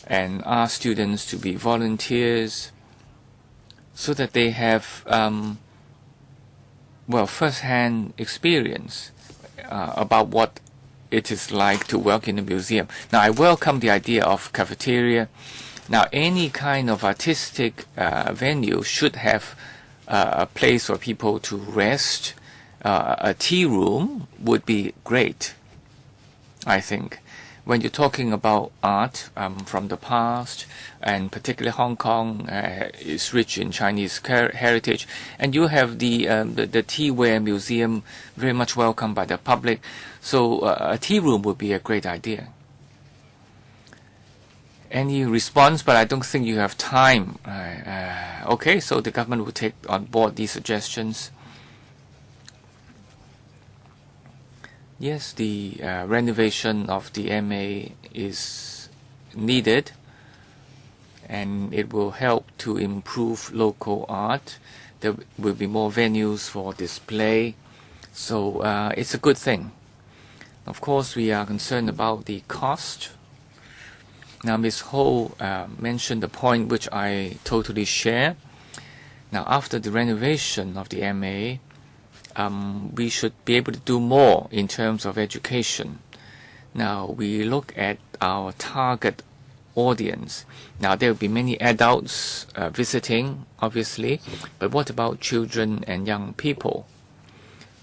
and ask students to be volunteers so that they have, first-hand experience about what it is like to work in a museum. Now, I welcome the idea of cafeteria. Now, any kind of artistic venue should have a place for people to rest. A tea room would be great, I think. When you're talking about art from the past, and particularly Hong Kong is rich in Chinese heritage, and you have the teaware museum very much welcomed by the public, so a tea room would be a great idea. Any response? But I don't think you have time. Okay, so the government will take on board these suggestions. Yes, the renovation of the MA is needed, and it will help to improve local art. There will be more venues for display, so it's a good thing. Of course, we are concerned about the cost. Now, Ms. Ho mentioned the point which I totally share. Now, after the renovation of the MA, we should be able to do more in terms of education. Now, we look at our target audience. Now, there will be many adults visiting, obviously, but what about children and young people?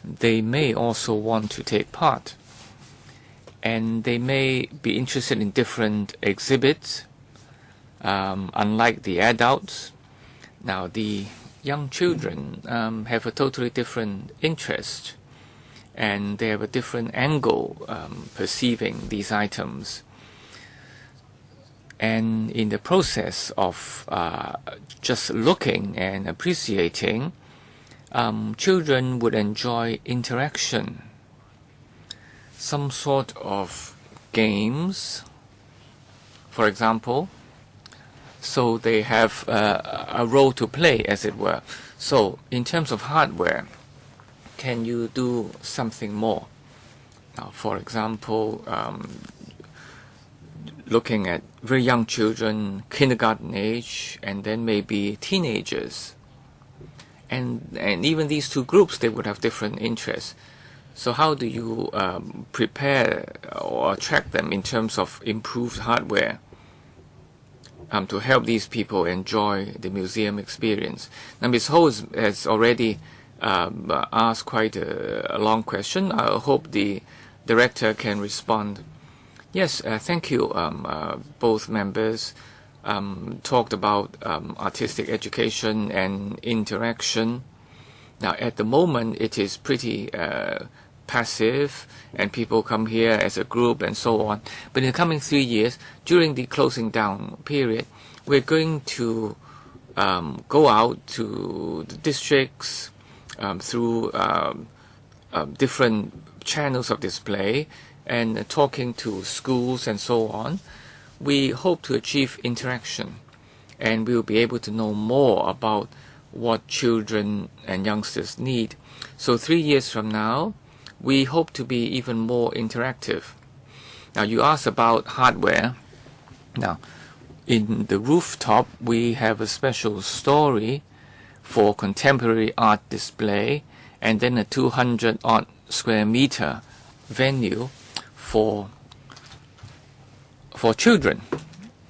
They may also want to take part, and they may be interested in different exhibits, unlike the adults. Now, the young children have a totally different interest, and they have a different angle perceiving these items. And in the process of just looking and appreciating, children would enjoy interaction, some sort of games, for example. So they have a role to play, as it were. So in terms of hardware, can you do something more? Now, for example, looking at very young children, kindergarten age, and then maybe teenagers. And even these two groups, they would have different interests. So how do you prepare or attract them in terms of improved hardware to help these people enjoy the museum experience? Now, Ms. Ho has already asked quite a long question. I hope the director can respond. Yes, thank you. Both members talked about artistic education and interaction. Now, at the moment, it is pretty passive, and people come here as a group and so on. But in the coming 3 years, during the closing down period, we're going to go out to the districts through different channels of display and talking to schools and so on. We hope to achieve interaction, and we'll be able to know more about what children and youngsters need. So 3 years from now, we hope to be even more interactive. Now, you asked about hardware. Now, in the rooftop, we have a special story for contemporary art display, and then a 200-odd square meter venue for children.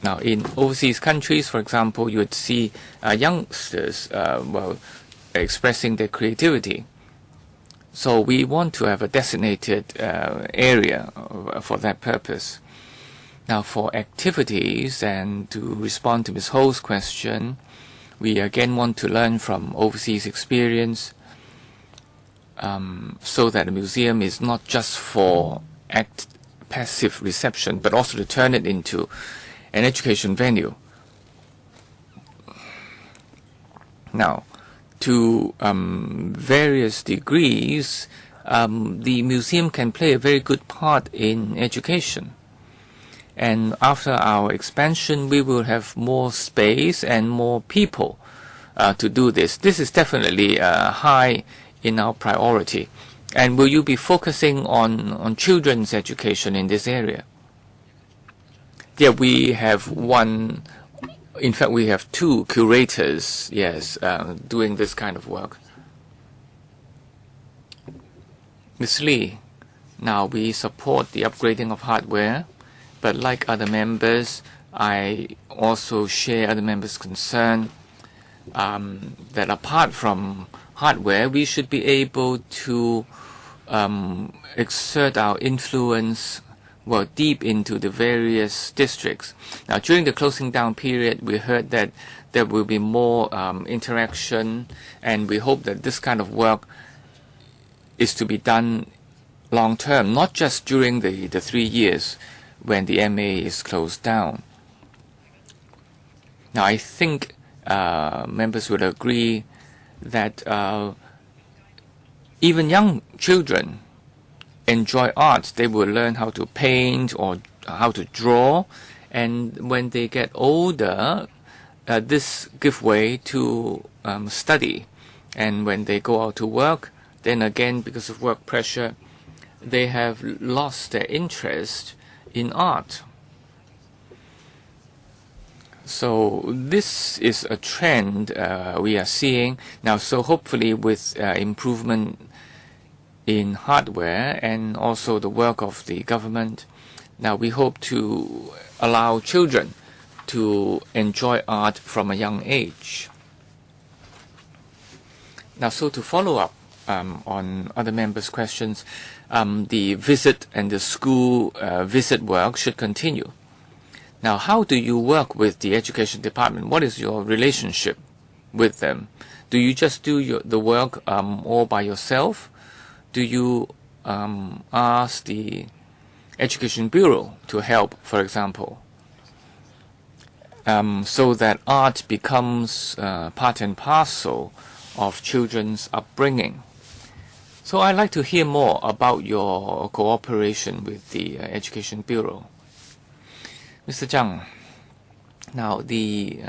Now, in overseas countries, for example, you would see youngsters expressing their creativity. So we want to have a designated area for that purpose. Now, for activities, and to respond to Ms. Ho's question, we again want to learn from overseas experience, so that the museum is not just for passive reception, but also to turn it into an education venue. Now, to various degrees, the museum can play a very good part in education. And after our expansion, we will have more space and more people to do this. This is definitely high in our priority. And will you be focusing on children's education in this area? Yeah, we have one. In fact, we have 2 curators, yes, doing this kind of work. Ms. Lee, now we support the upgrading of hardware, but like other members, I also share other members' concern that apart from hardware, we should be able to exert our influence deep into the various districts. Now, during the closing down period, we heard that there will be more interaction, and we hope that this kind of work is to be done long term, not just during the 3 years when the MA is closed down. Now, I think members would agree that even young children enjoy art. They will learn how to paint or how to draw, and when they get older, this gives way to study. And when they go out to work, then again, because of work pressure, they have lost their interest in art. So this is a trend we are seeing now. So hopefully with improvement in hardware and also the work of the government, now we hope to allow children to enjoy art from a young age. Now, so to follow up on other members' questions, the visit and the school visit work should continue. Now, how do you work with the education department? What is your relationship with them? Do you just do the work all by yourself? Do you ask the Education Bureau to help, for example, so that art becomes part and parcel of children's upbringing? So I'd like to hear more about your cooperation with the Education Bureau. Mr. Zhang, now the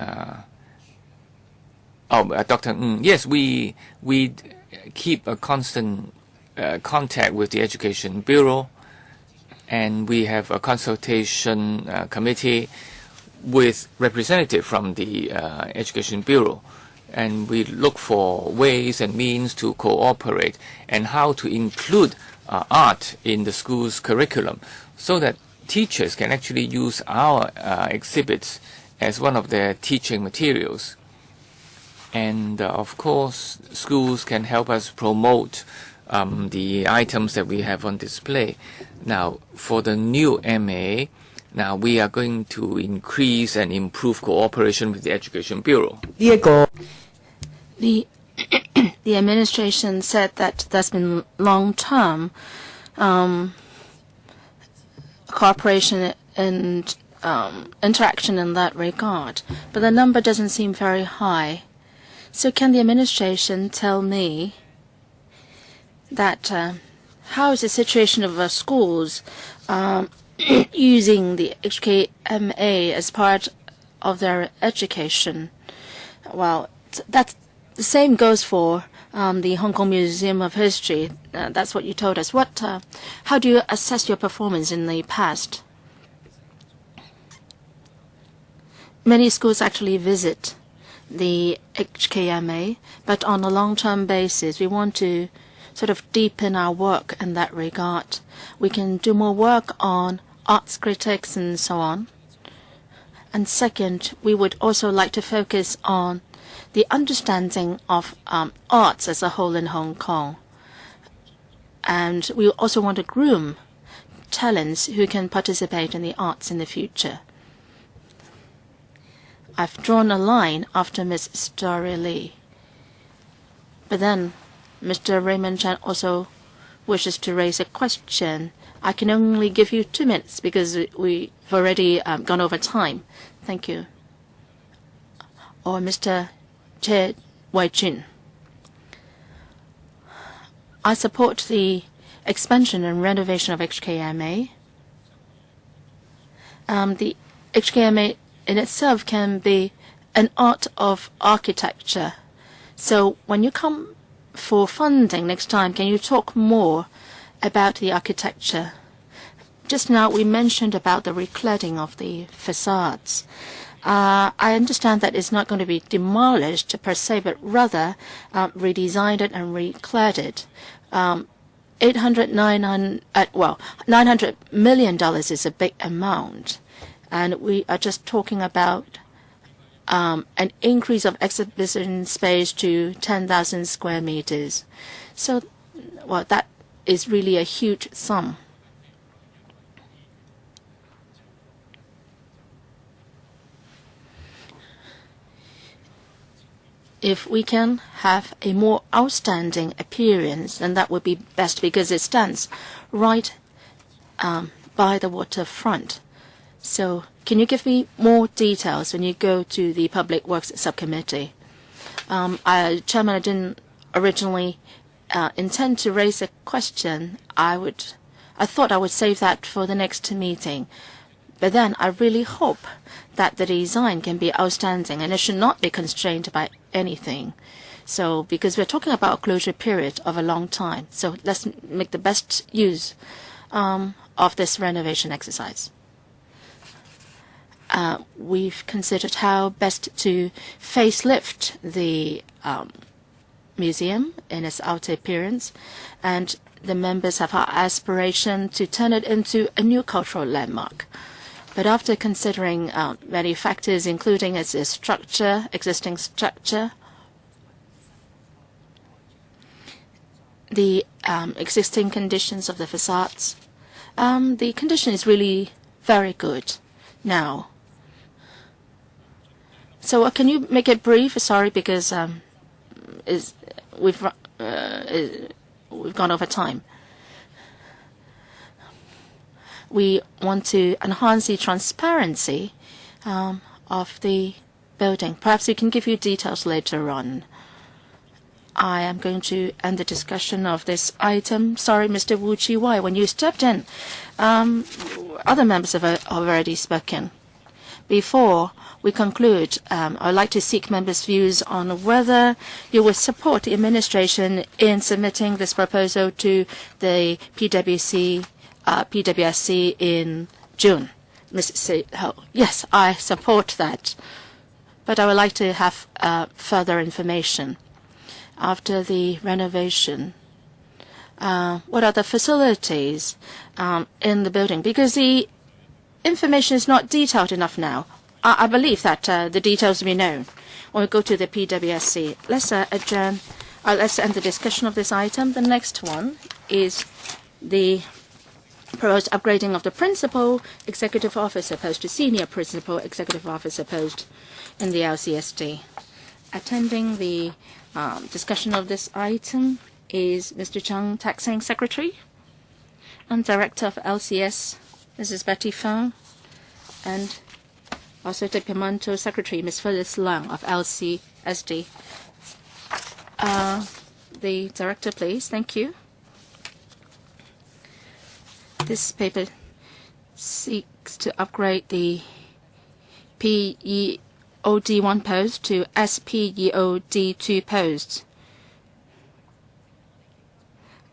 Dr. Ng, yes, we keep a constant contact with the Education Bureau, and we have a consultation committee with representative from the Education Bureau, and we look for ways and means to cooperate and how to include art in the school's curriculum so that teachers can actually use our exhibits as one of their teaching materials. And of course, schools can help us promote the items that we have on display. Now, for the new MA, now we are going to increase and improve cooperation with the Education Bureau. The administration said that there's been long-term cooperation and interaction in that regard, but the number doesn't seem very high. So can the administration tell me that how is the situation of schools using the HKMA as part of their education? Well, that's the same goes for the Hong Kong Museum of History. That's what you told us. How do you assess your performance in the past? Many schools actually visit the HKMA, but on a long-term basis, we want to sort of deepen our work in that regard. We can do more work on arts critics and so on. And second, we would also like to focus on the understanding of arts as a whole in Hong Kong. And we also want to groom talents who can participate in the arts in the future. I've drawn a line after Ms. Story Lee. But then Mr. Raymond Chan also wishes to raise a question. I can only give you 2 minutes because we've already gone over time. Thank you. Or Mr. Che Wai-Jun. I support the expansion and renovation of HKMA. The HKMA in itself can be an art of architecture. So when you come for funding next time, can you talk more about the architecture? Just now we mentioned about the recladding of the facades. I understand that it's not going to be demolished per se, but rather redesigned and recladded. $900 million is a big amount, and we are just talking about an increase of exhibition space to 10,000 square meters. So, well, that is really a huge sum. If we can have a more outstanding appearance, then that would be best because it stands right by the waterfront. So can you give me more details when you go to the Public Works Subcommittee? Chairman, I didn't originally intend to raise a question. I thought I would save that for the next meeting. But then I really hope that the design can be outstanding and it should not be constrained by anything. So because we're talking about a closure period of a long time, so let's make the best use of this renovation exercise. We've considered how best to facelift the museum in its outer appearance, and the members have our aspiration to turn it into a new cultural landmark. But after considering many factors, including its structure, existing structure, the existing conditions of the facades, the condition is really very good now. So can you make it brief? Sorry, because we've gone over time. We want to enhance the transparency of the building. Perhaps we can give you details later on. I am going to end the discussion of this item. Sorry, Mr. Wu Chi-wai, when you stepped in, other members have already spoken. Before we conclude, I'd like to seek members' views on whether you will support the administration in submitting this proposal to the PwC in June. Mrs. Ho, yes, I support that. But I would like to have further information. After the renovation, what are the facilities in the building? Because the information is not detailed enough now. I believe that the details will be known when we go to the PwC. Let's adjourn. Let's end the discussion of this item. The next one is the proposed upgrading of the principal executive officer post to senior principal executive officer post in the LCSD. Attending the discussion of this item is Mr. Chang Tak-seng, Secretary, and Director of LCS, Mrs. Betty Feng, and also Departmental Secretary, Ms. Phyllis Leung of LCSD. The Director, please. Thank you. This paper seeks to upgrade the PEOD1 post to SPEOD2 posts,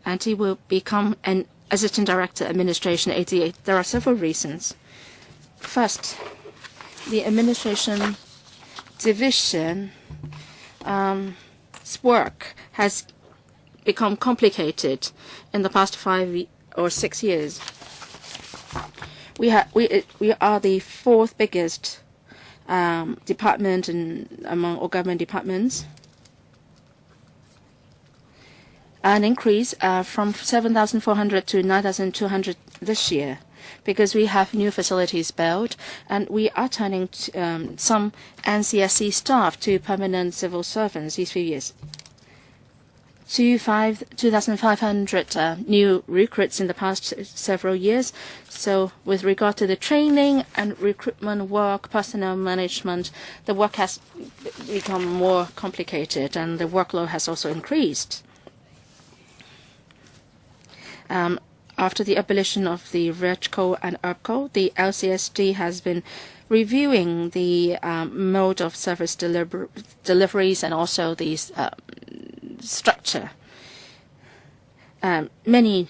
and he will become an Assistant Director, Administration 88. There are several reasons. First, the administration division's work has become complicated in the past 5 or 6 years. We are the fourth biggest department among all government departments. An increase from 7,400 to 9,200 this year, because we have new facilities built, and we are turning some NCSC staff to permanent civil servants these few years. 2,500 new recruits in the past several years. So with regard to the training and recruitment work, personnel management, the work has become more complicated and the workload has also increased. After the abolition of the LegCo and ERPCO, the LCSD has been reviewing the mode of service deliveries and also the structure. Many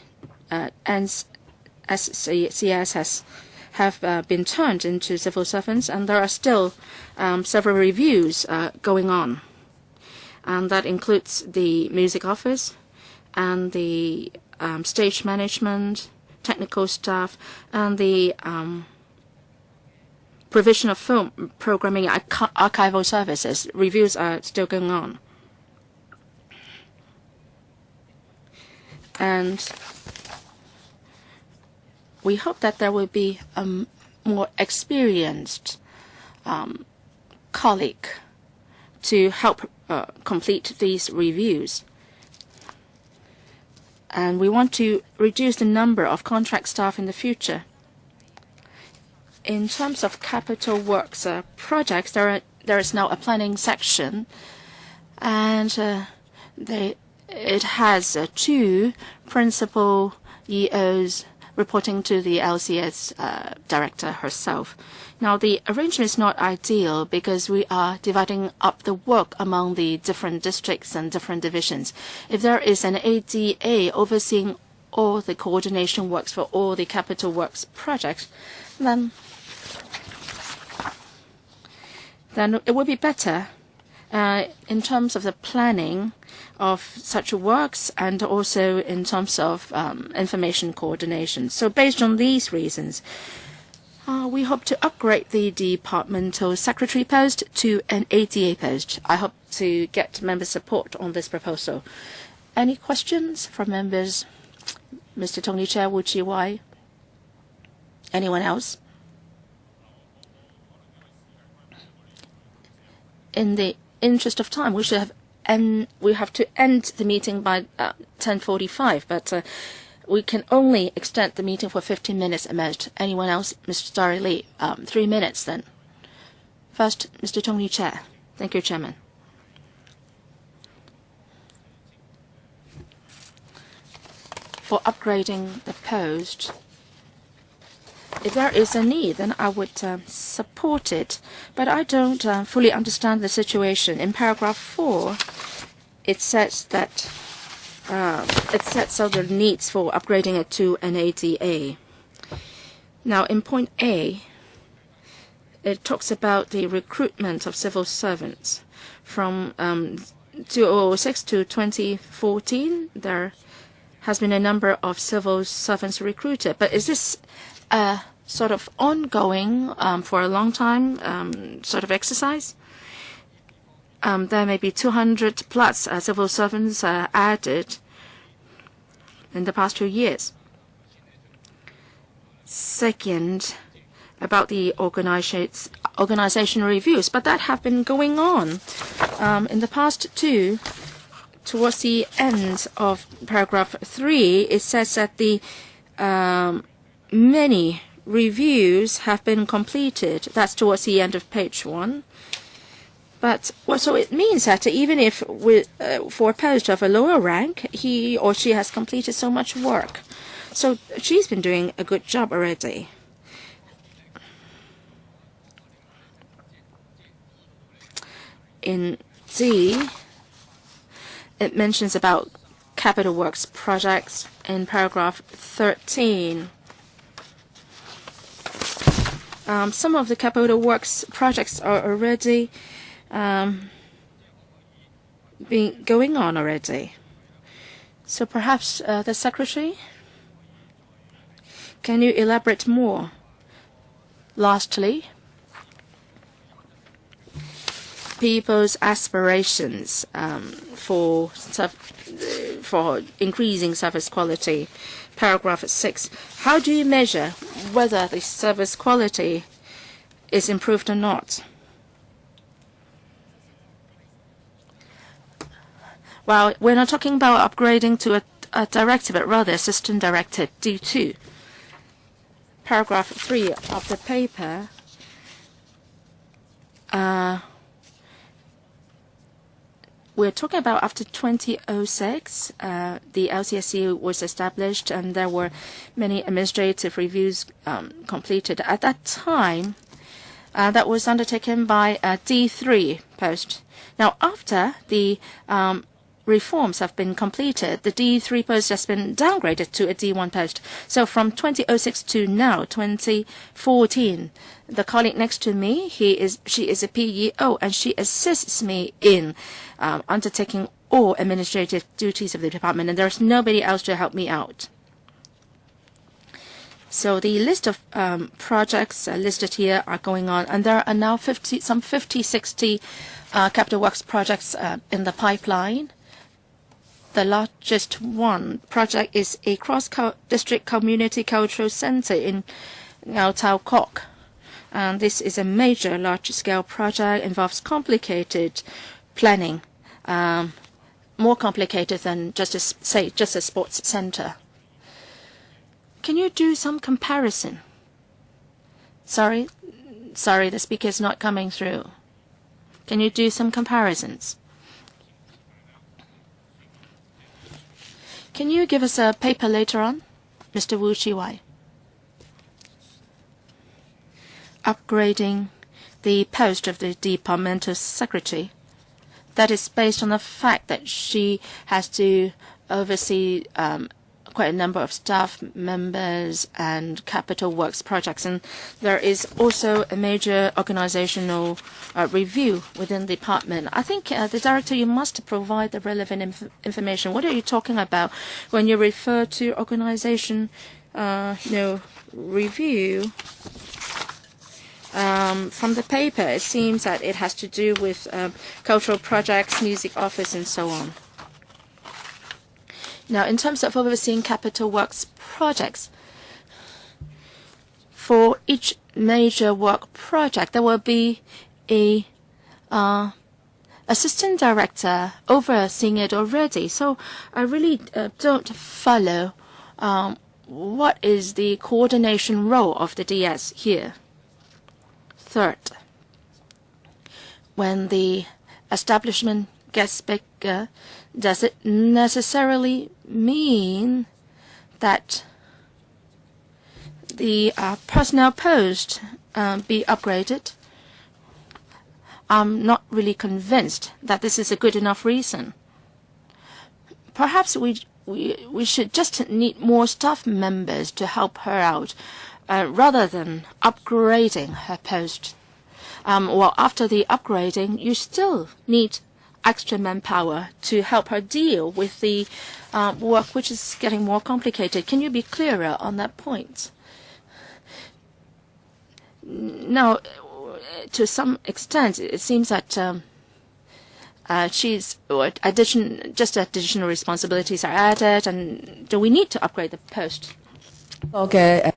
SCS have been turned into civil servants, and there are still several reviews going on. And that includes the music office and the stage management, technical staff, and the provision of film programming archival services. Reviews are still going on. And we hope that there will be a more experienced colleague to help complete these reviews. And we want to reduce the number of contract staff in the future. In terms of capital works projects, there is now a planning section, and it has 2 principal EOs reporting to the LCS director herself. Now, the arrangement is not ideal because we are dividing up the work among the different districts and different divisions. If there is an ADA overseeing all the coordination works for all the capital works projects, then it would be better in terms of the planning of such works and also in terms of information coordination. So based on these reasons, we hope to upgrade the departmental secretary post to an ADA post. I hope to get member support on this proposal. Any questions from members? Mr. Tony Chair, Wu Chi-wai? Anyone else? In the interest of time, we have to end the meeting by 10:45, but we can only extend the meeting for 15 minutes at most. Anyone else? Mr. Starry Lee, 3 minutes then. First, Mr. Tony Chair. Thank you, Chairman. For upgrading the post, if there is a need, then I would support it. But I don't fully understand the situation. In paragraph 4, it says that it sets out the needs for upgrading it to an ADA. Now, in point A, it talks about the recruitment of civil servants. From 2006 to 2014, there has been a number of civil servants recruited. But is this sort of ongoing for a long time sort of exercise? There may be 200 plus civil servants added in the past 2 years. Second, about the organization reviews, but that have been going on in the past 2. Towards the end of paragraph 3, it says that the many reviews have been completed. That's towards the end of page 1. But so it means that even if for a post of a lower rank, he or she has completed so much work. So she's been doing a good job already. In D, it mentions about capital works projects in paragraph 13. Some of the capital works projects are already been going on already. So perhaps the secretary, can you elaborate more? Lastly, people's aspirations for increasing service quality. Paragraph 6. How do you measure whether the service quality is improved or not? Well, we're not talking about upgrading to a director, but rather assistant director, D2. Paragraph 3 of the paper we're talking about after 2006, the LCSC was established, and there were many administrative reviews completed. At that time, that was undertaken by a D3 post. Now, after the reforms have been completed, the D3 post has been downgraded to a D1 post. So from 2006 to now, 2014, the colleague next to me, she is a PEO, and she assists me in undertaking all administrative duties of the department, and there's nobody else to help me out. So the list of projects listed here are going on, and there are now 60 capital works projects in the pipeline. The largest one project is a cross-district community cultural center in Mong Kok. And this is a major large-scale project, involves complicated planning, more complicated than just a sports center. Can you do some comparison? Sorry, the speaker is not coming through. Can you do some comparisons? Can you give us a paper later on, Mr. Wu Chiwai? Upgrading the post of the departmental secretary. That is based on the fact that she has to oversee quite a number of staff members and capital works projects. And there is also a major organizational review within the department. I think the director, you must provide the relevant information. What are you talking about when you refer to organization review? From the paper, it seems that it has to do with cultural projects, music office, and so on. Now, in terms of overseeing capital works projects, for each major work project, there will be a assistant director overseeing it already. So I really don't follow what is the coordination role of the DS here. Third, when the establishment gets bigger, does it necessarily mean that the personnel post be upgraded? I'm not really convinced that this is a good enough reason. Perhaps we should just need more staff members to help her out rather than upgrading her post. Well, after the upgrading, you still need extra manpower to help her deal with the work which is getting more complicated. Can you be clearer on that point? Now, to some extent, it seems that additional responsibilities are added, and do we need to upgrade the post? Okay.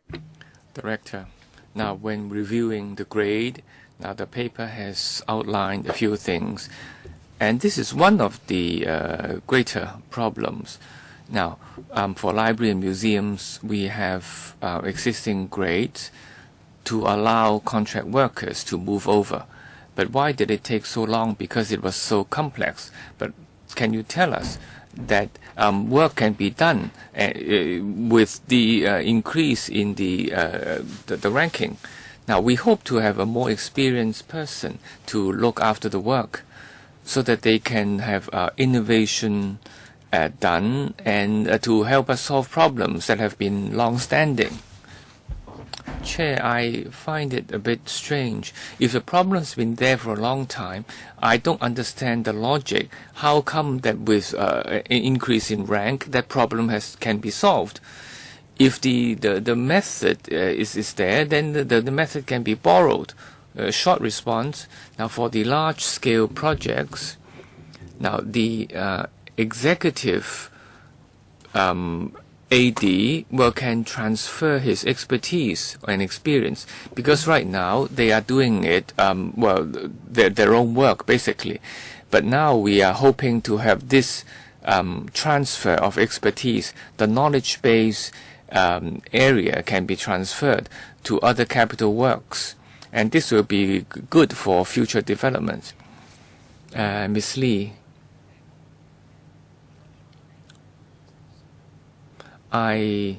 Director, now when reviewing the grade, now the paper has outlined a few things. And this is one of the greater problems. Now, for library and museums, we have existing grades to allow contract workers to move over. But why did it take so long? Because it was so complex. But can you tell us that work can be done with the increase in the ranking? Now, we hope to have a more experienced person to look after the work, so that they can have innovation done and to help us solve problems that have been long-standing. Chair, I find it a bit strange. If the problem's been there for a long time, I don't understand the logic. How come that with an increase in rank, that problem can be solved? If the method is there, then the method can be borrowed. Short response. Now, for the large-scale projects, now the executive AD can transfer his expertise and experience, because right now they are doing it their own work basically. But now we are hoping to have this transfer of expertise. The knowledge base area can be transferred to other capital works. And this will be good for future development. Ms. Lee. I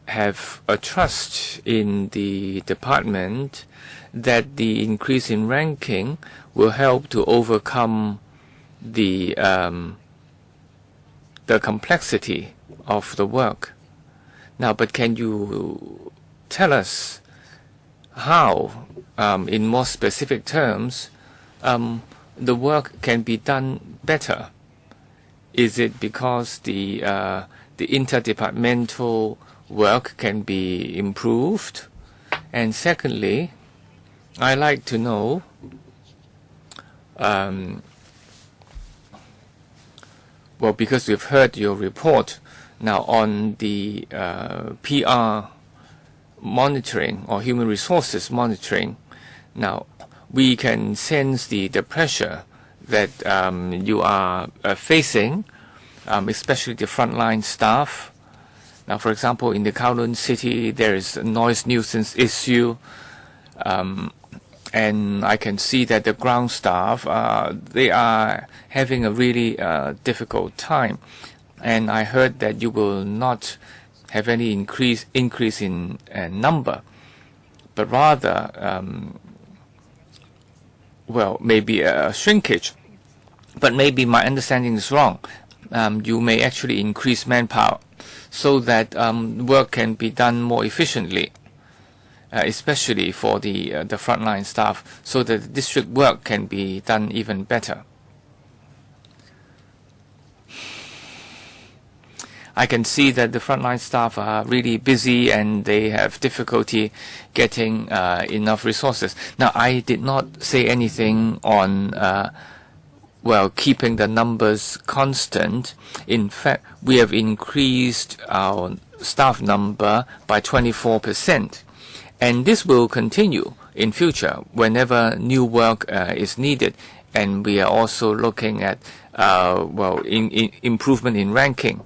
have a trust in the department that the increase in ranking will help to overcome the complexity of the work. Now, but can you tell us how, in more specific terms, the work can be done better? Is it because the interdepartmental work can be improved? And secondly, I like to know well, because we've heard your report now on the PR monitoring or human resources monitoring. Now, we can sense the pressure that you are facing, especially the frontline staff. Now, for example, in the Kowloon city, there is a noise nuisance issue, and I can see that the ground staff, they are having a really difficult time. And I heard that you will not have any increase in number, but rather, well, maybe a shrinkage. But maybe my understanding is wrong. You may actually increase manpower so that work can be done more efficiently, especially for the frontline staff, so that the district work can be done even better. I can see that the frontline staff are really busy and they have difficulty getting enough resources. Now, I did not say anything on well, keeping the numbers constant. In fact, we have increased our staff number by 24%. And this will continue in future whenever new work is needed. And we are also looking at, well, improvement in ranking.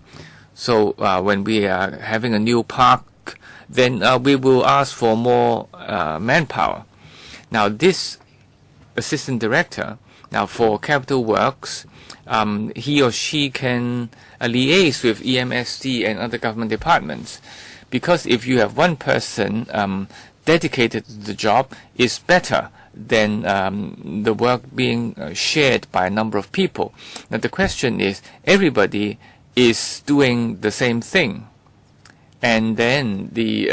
So when we are having a new park, then we will ask for more manpower. Now, this assistant director, now for capital works, he or she can liaise with EMSD and other government departments. Because if you have one person dedicated to the job, it's better than the work being shared by a number of people. Now the question is, everybody is doing the same thing, and then the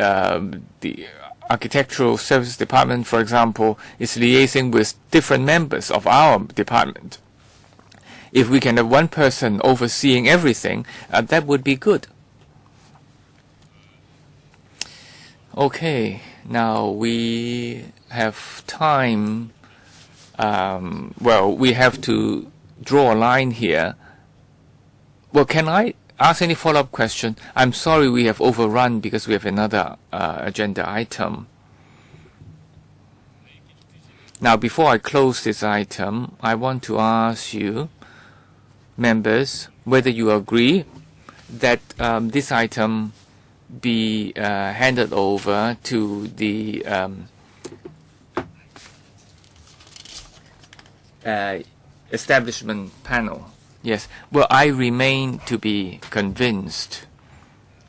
architectural services department, for example, is liaising with different members of our department. If we can have one person overseeing everything, that would be good. Okay, now we have time. Well, we have to draw a line here. Well, can I ask any follow-up question? I'm sorry we have overrun because we have another agenda item. Now, before I close this item, I want to ask you, members, whether you agree that this item be handed over to the establishment panel. Yes, well, I remain to be convinced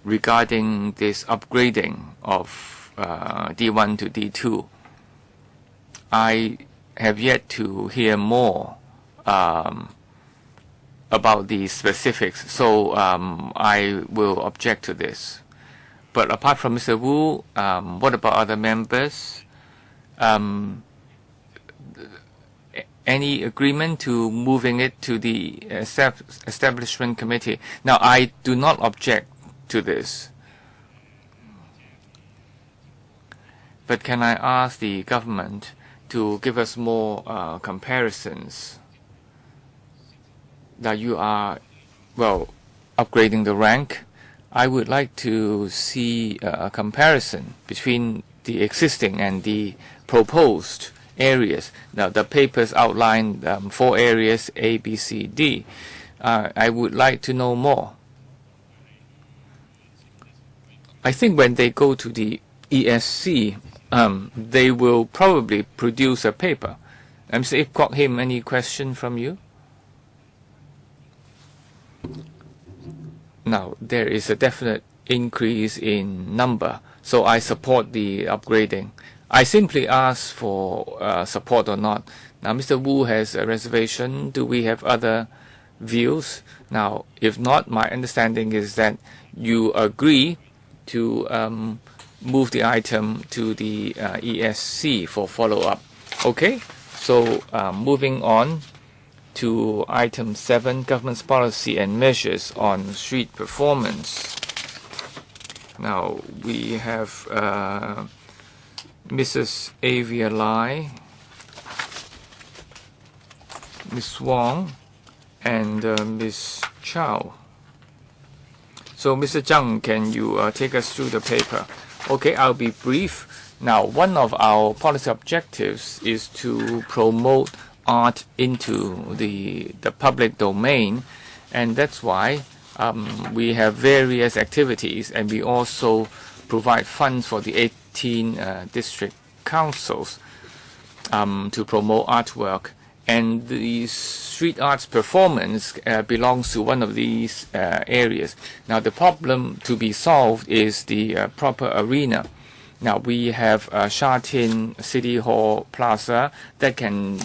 regarding this upgrading of D1 to D2. I have yet to hear more about the specifics, so I will object to this. But apart from Mr. Wu, what about other members? Any agreement to moving it to the establishment committee? Now, I do not object to this. But can I ask the government to give us more comparisons? That you are, well, upgrading the rank. I would like to see a comparison between the existing and the proposed areas. Now, the papers outline 4 areas, A, B, C, D. I would like to know more. I think when they go to the ESC, they will probably produce a paper. Mr. Ip Kwok Him, any question from you? Now, there is a definite increase in number, so I support the upgrading. I simply ask for support or not. Now, Mr. Wu has a reservation. Do we have other views? Now, if not, my understanding is that you agree to move the item to the ESC for follow-up. Okay, so moving on to item 7, government's policy and measures on street performance. Now, we have Mrs. Avia Lai, Ms. Wong, and Ms. Chow. So, Mr. Zhang, can you take us through the paper? Okay, I'll be brief. Now, one of our policy objectives is to promote art into the public domain, and that's why we have various activities, and we also provide funds for the 18 district councils to promote artwork. And the street arts performance belongs to one of these areas. Now, the problem to be solved is the proper arena. Now, we have Sha Tin City Hall Plaza that can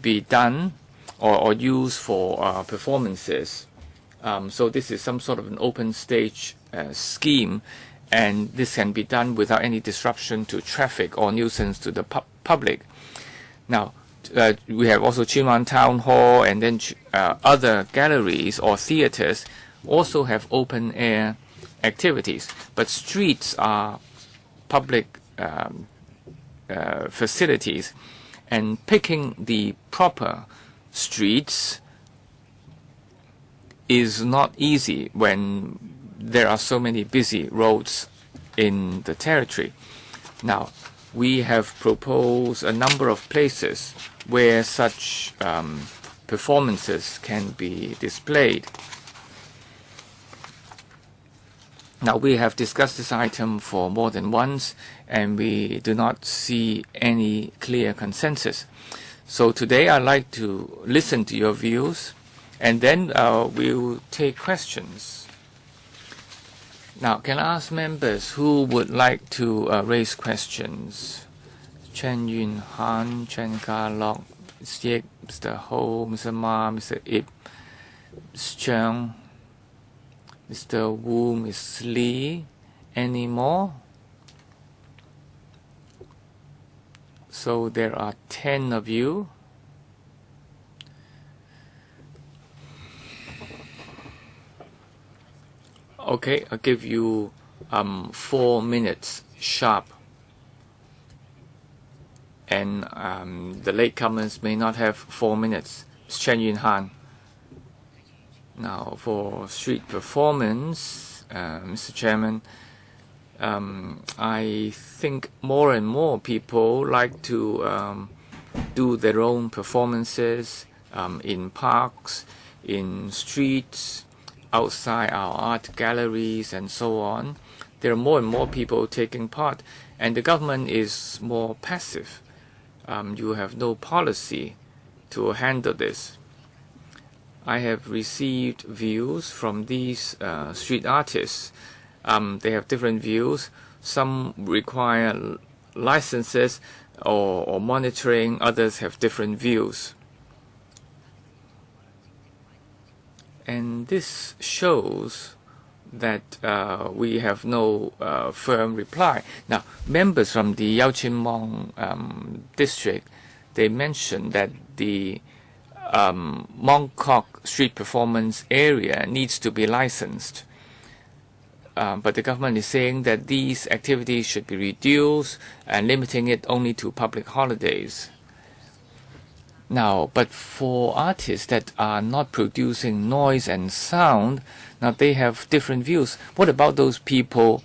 be done or used for performances. So this is some sort of an open stage scheme, and this can be done without any disruption to traffic or nuisance to the public. Now, we have also Tsim Town Hall, and then other galleries or theaters also have open air activities. But streets are public facilities, and picking the proper streets is not easy when there are so many busy roads in the territory. Now, we have proposed a number of places where such performances can be displayed. Now, we have discussed this item for more than once, and we do not see any clear consensus. So today I'd like to listen to your views, and then we'll take questions. Now, can I ask members who would like to raise questions? Chen Yun Han, Chen Ka Lok, Mr. Yek, Mr. Ho, Mr. Ma, Mr. Ip, Mr. Cheung, Mr. Wu, Ms. Lee. Any more? So there are 10 of you. Okay, I'll give you 4 minutes sharp. And the latecomers may not have 4 minutes. Chen Yun Han. Now, for street performance, Mr. Chairman, I think more and more people like to do their own performances in parks, in streets, outside our art galleries, and so on. There are more and more people taking part, and the government is more passive. You have no policy to handle this. I have received views from these street artists. They have different views. Some require licenses or monitoring. Others have different views. And this shows that we have no firm reply. Now, members from the Yaochim district, they mentioned that the Mong Kok street performance area needs to be licensed. But the government is saying that these activities should be reduced and limiting it only to public holidays. Now, but for artists that are not producing noise and sound, now they have different views. What about those people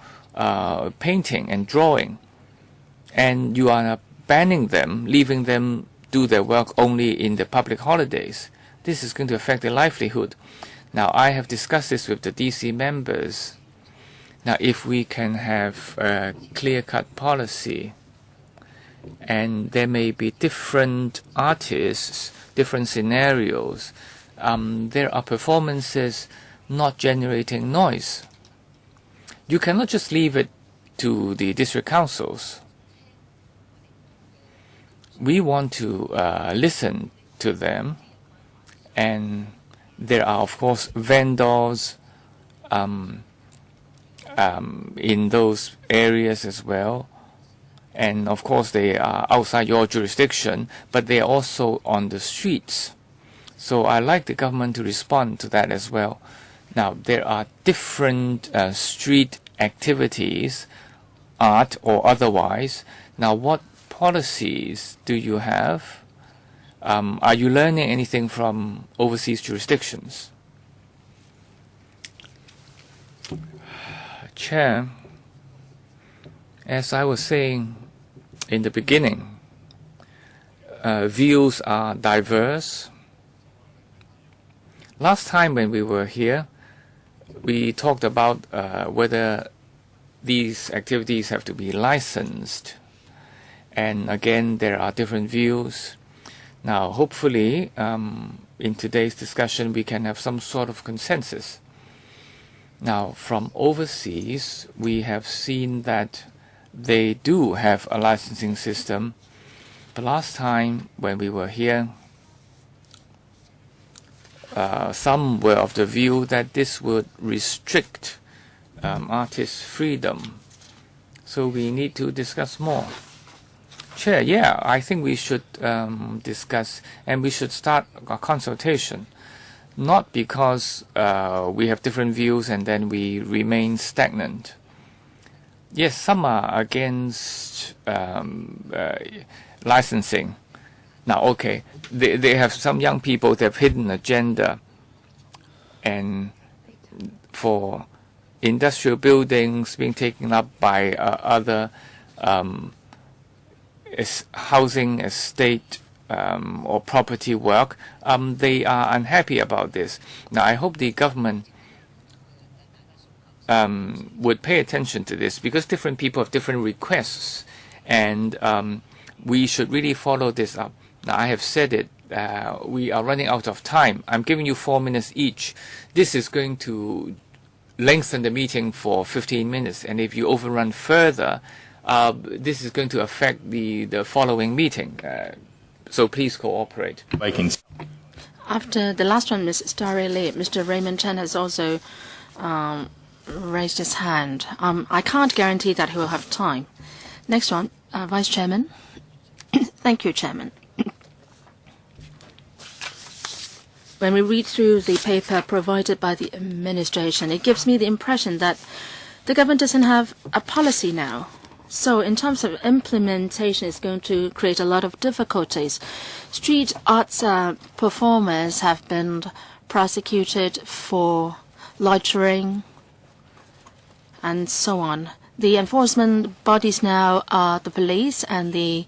painting and drawing? And you are banning them, leaving them do their work only in the public holidays. This is going to affect their livelihood. Now, I have discussed this with the DC members. Now, if we can have a clear-cut policy, and there may be different artists, different scenarios. There are performances not generating noise. You cannot just leave it to the district councils. We want to listen to them, and there are, of course, vendors in those areas as well. And of course, they are outside your jurisdiction, but they are also on the streets. So I like the government to respond to that as well. Now, there are different street activities, art or otherwise. Now, what policies do you have? Are you learning anything from overseas jurisdictions? Chair, as I was saying in the beginning, views are diverse. Last time when we were here, we talked about whether these activities have to be licensed. And again, there are different views. Now, hopefully, in today's discussion, we can have some sort of consensus. Now, from overseas, we have seen that they do have a licensing system. The last time when we were here, some were of the view that this would restrict artists' freedom. So we need to discuss more. Chair, yeah, I think we should discuss, and we should start a consultation. Not because we have different views and then we remain stagnant. Yes, some are against licensing. Now, okay, they have some young people, they have hidden agenda. And for industrial buildings being taken up by other housing estate or property work, they are unhappy about this. Now, I hope the government would pay attention to this, because different people have different requests, and we should really follow this up. Now, I have said it, we are running out of time. I'm giving you 4 minutes each. This is going to lengthen the meeting for 15 minutes, and if you overrun further, this is going to affect the following meeting. So please cooperate. After the last one, Ms. Starry Lee, Mr. Raymond Chen has also raised his hand. I can't guarantee that he will have time. Next one, Vice Chairman. Thank you, Chairman. When we read through the paper provided by the administration, it gives me the impression that the government doesn't have a policy now. So in terms of implementation, it's going to create a lot of difficulties. Street arts performers have been prosecuted for loitering and so on. The enforcement bodies now are the police and the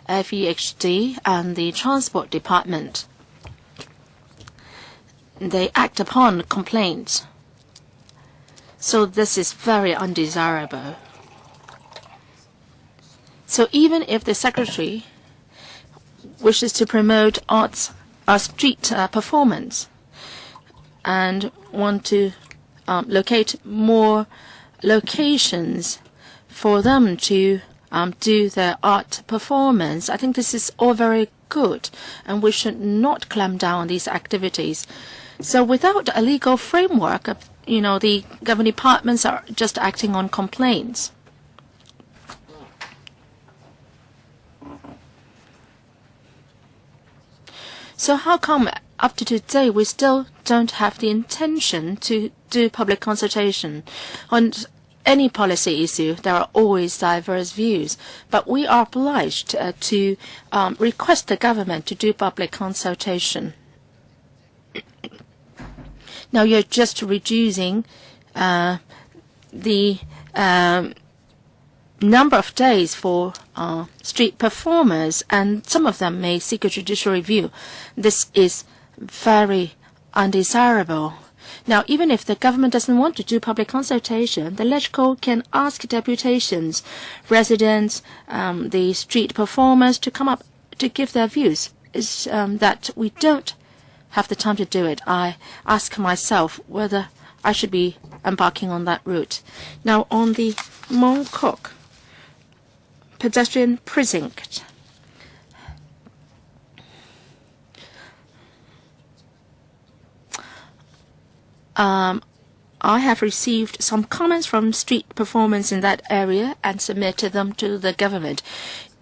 FEHD and the transport department. They act upon complaints. So this is very undesirable. So even if the secretary wishes to promote arts, street performance, and want to locate more locations for them to do their art performance, I think this is all very good, and we should not clamp down on these activities. So without a legal framework, the government departments are just acting on complaints. So how come up to today we still don't have the intention to do public consultation? On any policy issue, there are always diverse views, but we are obliged to request the government to do public consultation. Now you're just reducing the number of days for street performers, and some of them may seek a judicial review. This is very undesirable. Now, even if the government doesn't want to do public consultation, the LegCo can ask deputations, residents, the street performers to come up to give their views. Is that we don't have the time to do it. I ask myself whether I should be embarking on that route. Now, on the Mong Kok Pedestrian Precinct, I have received some comments from street performers in that area and submitted them to the government.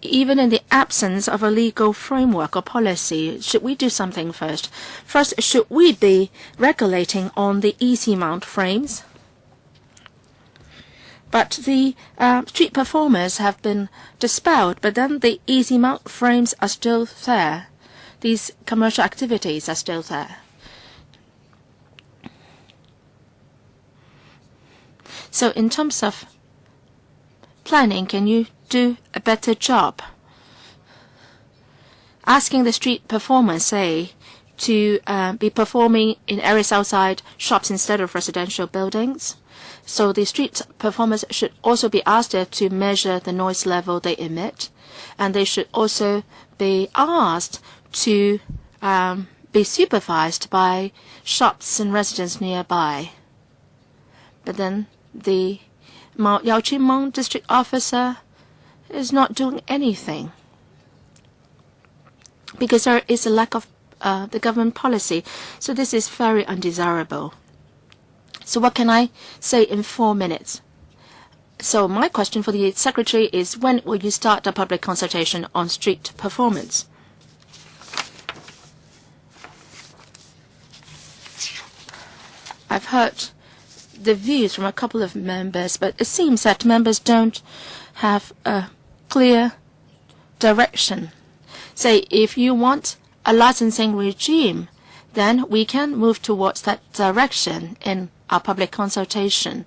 Even in the absence of a legal framework or policy, should we do something first? First, should we be regulating on the easy mount frames? But the street performers have been dispelled, but then the easy mount frames are still there. These commercial activities are still there. So in terms of planning, can you do a better job? Asking the street performers, say, to be performing in areas outside shops instead of residential buildings. So the street performers should also be asked to measure the noise level they emit, and they should also be asked to be supervised by shops and residents nearby. But then the Yaoqing district officer is not doing anything because there is a lack of the government policy. So this is very undesirable. So what can I say in 4 minutes? So my question for the Secretary is, when will you start the public consultation on street performance? I've heard the views from a couple of members, but it seems that members don't have a clear direction. Say, if you want a licensing regime, then we can move towards that direction in our public consultation.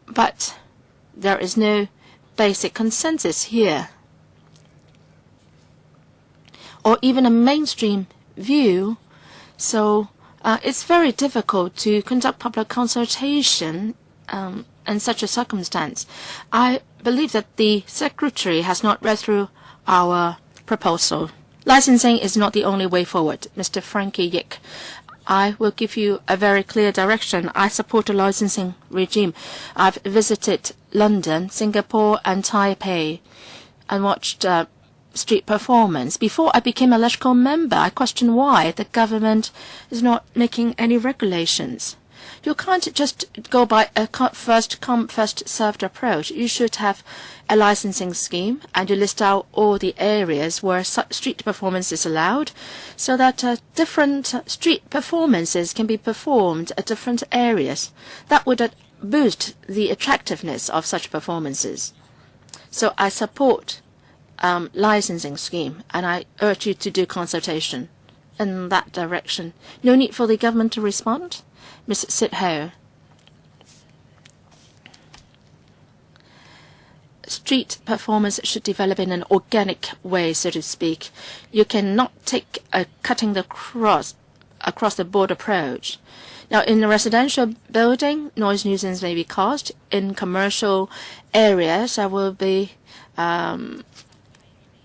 But there is no basic consensus here, or even a mainstream view. So it's very difficult to conduct public consultation in such a circumstance. I believe that the Secretary has not read through our proposal. Licensing is not the only way forward. Mr. Frankie Yick, I will give you a very clear direction. I support a licensing regime. I've visited London, Singapore, and Taipei and watched street performance. Before I became a LegCo member, I questioned why the government is not making any regulations. You can't just go by a first come, first served approach. You should have a licensing scheme, and you list out all the areas where street performance is allowed, so that different street performances can be performed at different areas. That would boost the attractiveness of such performances. So I support licensing scheme, and I urge you to do consultation in that direction. No need for the government to respond. Ms. Sit Ho. Street performance should develop in an organic way, so to speak. You cannot take a cutting the across the board approach. Now, in a residential building, noise nuisance may be caused. In commercial areas, there will be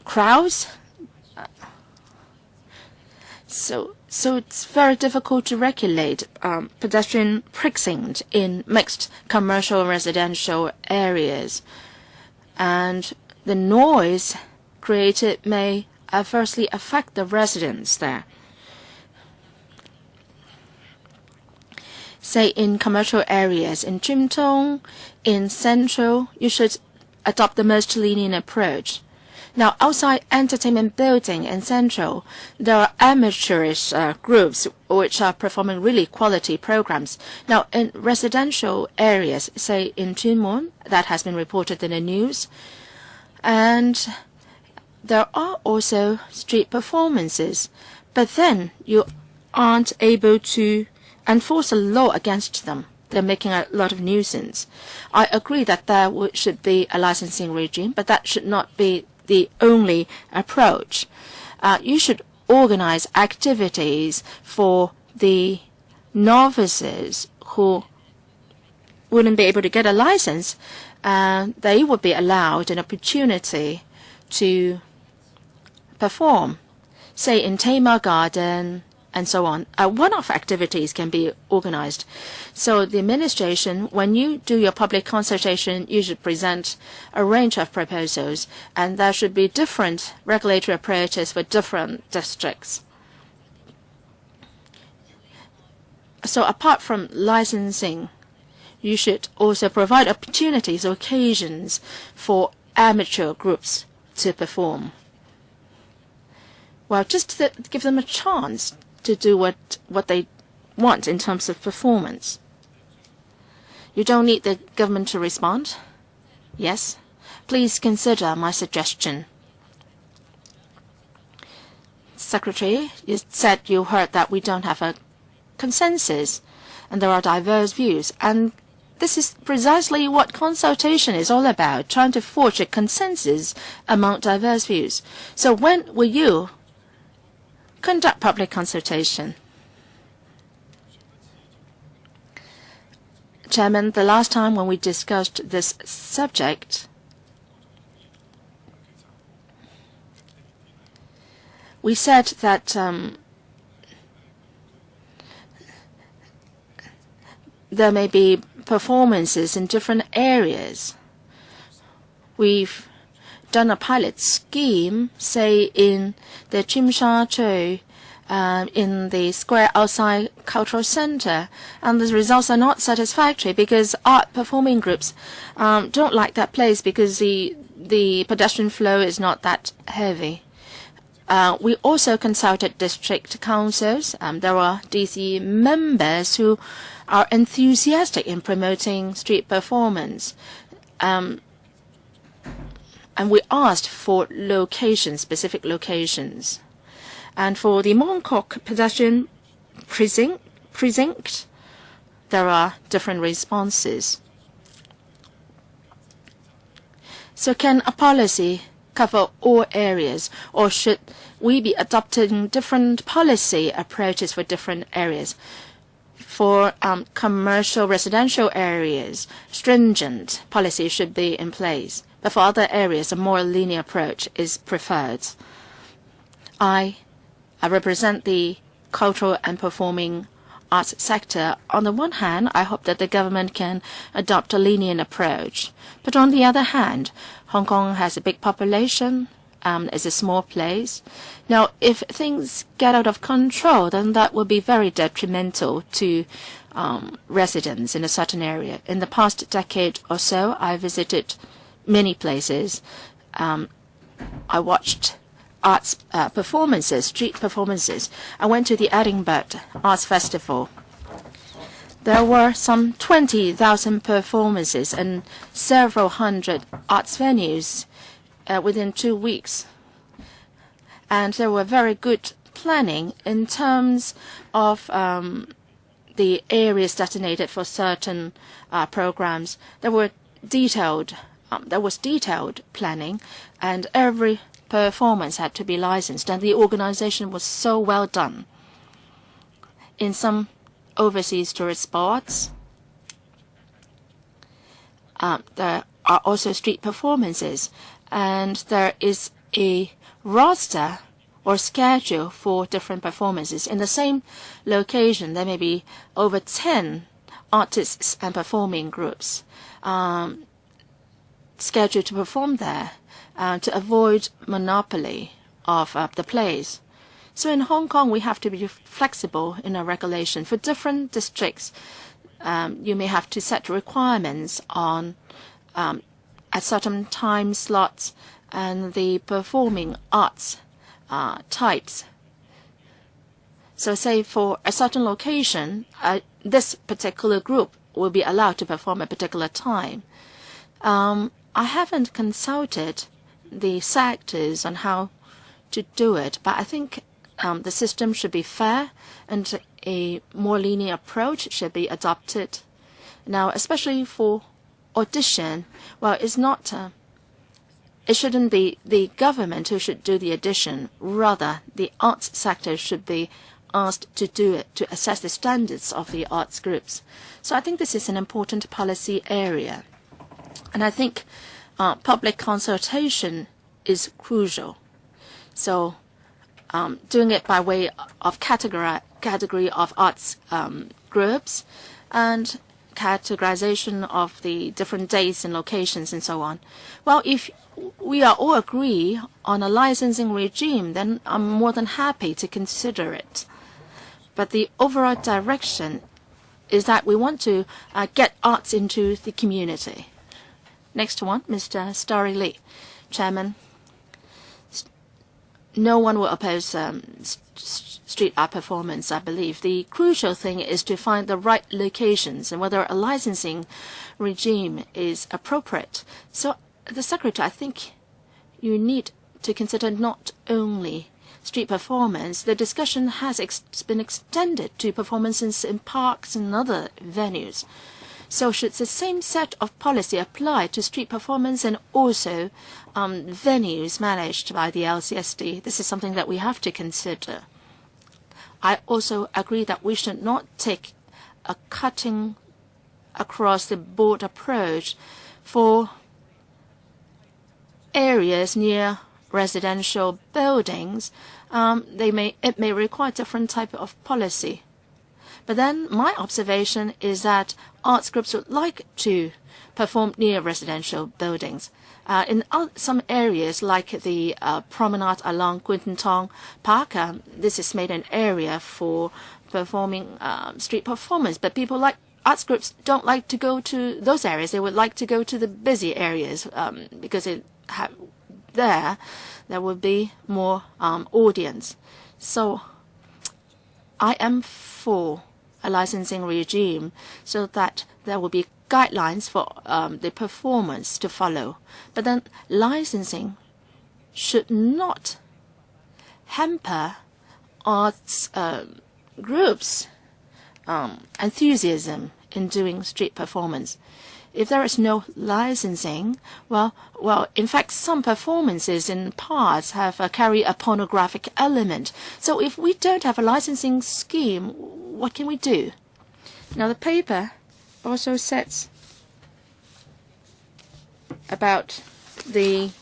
crowds. So it's very difficult to regulate pedestrian precinct in mixed commercial and residential areas. And the noise created may adversely affect the residents there. Say in commercial areas, in Chim Tong, in Central, you should adopt the most lenient approach. Now, outside entertainment building in Central, there are amateurish groups which are performing really quality programs. Now, in residential areas, say in Tsim, that has been reported in the news, and there are also street performances, but then you aren't able to enforce a law against them. They're making a lot of nuisance. I agree that there should be a licensing regime, but that should not be the only approach. You should organize activities for the novices who wouldn't be able to get a license. They would be allowed an opportunity to perform, say in Tamar Garden and so on. One-off activities can be organized. So the administration, when you do your public consultation, you should present a range of proposals, and there should be different regulatory approaches for different districts. So apart from licensing, you should also provide opportunities or occasions for amateur groups to perform. Well, just to give them a chance to do what they want in terms of performance. You don't need the government to respond? Yes? Please consider my suggestion. Secretary, you said you heard that we don't have a consensus and there are diverse views. And this is precisely what consultation is all about, trying to forge a consensus among diverse views. So when will you conduct public consultation? Chairman, the last time when we discussed this subject, we said that there may be performances in different areas. We've done a pilot scheme, say in the Tsim in the square outside cultural center, and the results are not satisfactory because art performing groups don't like that place because the pedestrian flow is not that heavy. We also consulted district councils. There are DC members who are enthusiastic in promoting street performance. And we asked for locations, specific locations. And for the Mong Kok Pedestrian Precinct, there are different responses. So can a policy cover all areas, or should we be adopting different policy approaches for different areas? For commercial residential areas, stringent policy should be in place. But for other areas, a more linear approach is preferred. I represent the cultural and performing arts sector. On the one hand, I hope that the government can adopt a lenient approach. But on the other hand, Hong Kong has a big population. It's a small place. Now, if things get out of control, then that will be very detrimental to residents in a certain area. In the past decade or so, I visited many places. I watched arts performances, street performances. I went to the Edinburgh Arts Festival. There were some 20,000 performances and several hundred arts venues within 2 weeks. And there were very good planning in terms of the areas designated for certain programs. There was detailed planning, and every performance had to be licensed, and the organization was so well done. In some overseas tourist spots, there are also street performances, and there is a roster or schedule for different performances. In the same location, there may be over 10 artists and performing groups scheduled to perform there to avoid monopoly of the place. So in Hong Kong, we have to be flexible in our regulation. For different districts, you may have to set requirements on at certain time slots and the performing arts types. So say for a certain location, this particular group will be allowed to perform at a particular time. I haven't consulted the sectors on how to do it, but I think the system should be fair and a more linear approach should be adopted. Now, especially for audition, well, it's not, it shouldn't be the government who should do the audition. Rather, the arts sector should be asked to do it, to assess the standards of the arts groups. So I think this is an important policy area. And I think public consultation is crucial. So doing it by way of category of arts groups and categorization of the different dates and locations and so on. Well, if we are all agree on a licensing regime, then I'm more than happy to consider it. But the overall direction is that we want to get arts into the community. Next one, Mr. Starry Lee. Chairman, no one will oppose street art performance, I believe. The crucial thing is to find the right locations and whether a licensing regime is appropriate. So, the Secretary, I think you need to consider not only street performance. The discussion has been extended to performances in parks and other venues. So should the same set of policy apply to street performance and also venues managed by the LCSD? This is something that we have to consider. I also agree that we should not take a cutting across the board approach for areas near residential buildings. It may require different type of policy. But then my observation is that arts groups would like to perform near residential buildings. In some areas, like the promenade along Kwun Tong Park, this is made an area for performing street performance. But people like arts groups don't like to go to those areas. They would like to go to the busy areas because there would be more audience. So I am for a licensing regime so that there will be guidelines for the performance to follow. But then licensing should not hamper arts groups' enthusiasm in doing street performance. If there is no licensing, well, in fact, some performances in parks have carry a pornographic element. So if we don't have a licensing scheme, what can we do? Now, the paper also says about the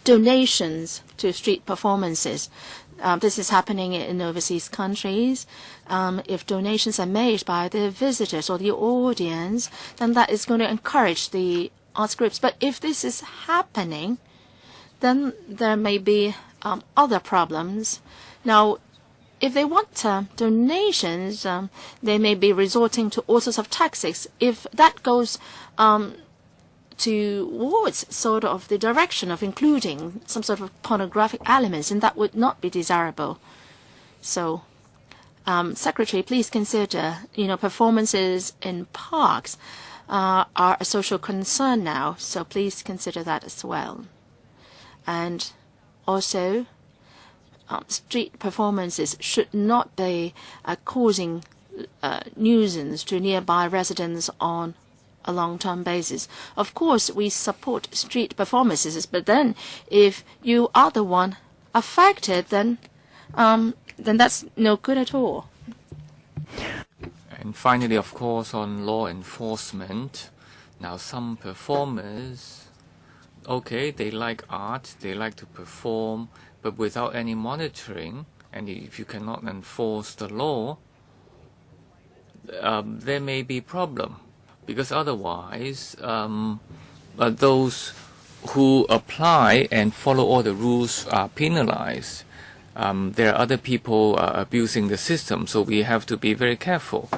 donations to street performances. This is happening in overseas countries. If donations are made by the visitors or the audience, then that is going to encourage the arts groups. But if this is happening, then there may be other problems. Now, if they want donations, they may be resorting to all sorts of tactics. If that goes towards sort of the direction of including some sort of pornographic elements, and that would not be desirable. So, Secretary, please consider, performances in parks are a social concern now, so please consider that as well. And also, street performances should not be causing nuisance to nearby residents on a long-term basis. Of course, we support street performances, but then if you are the one affected, then that's no good at all. And finally, of course, on law enforcement, now some performers, okay, they like art, they like to perform, but without any monitoring, and if you cannot enforce the law, there may be problem. Because otherwise, those who apply and follow all the rules are penalized. There are other people abusing the system, so we have to be very careful.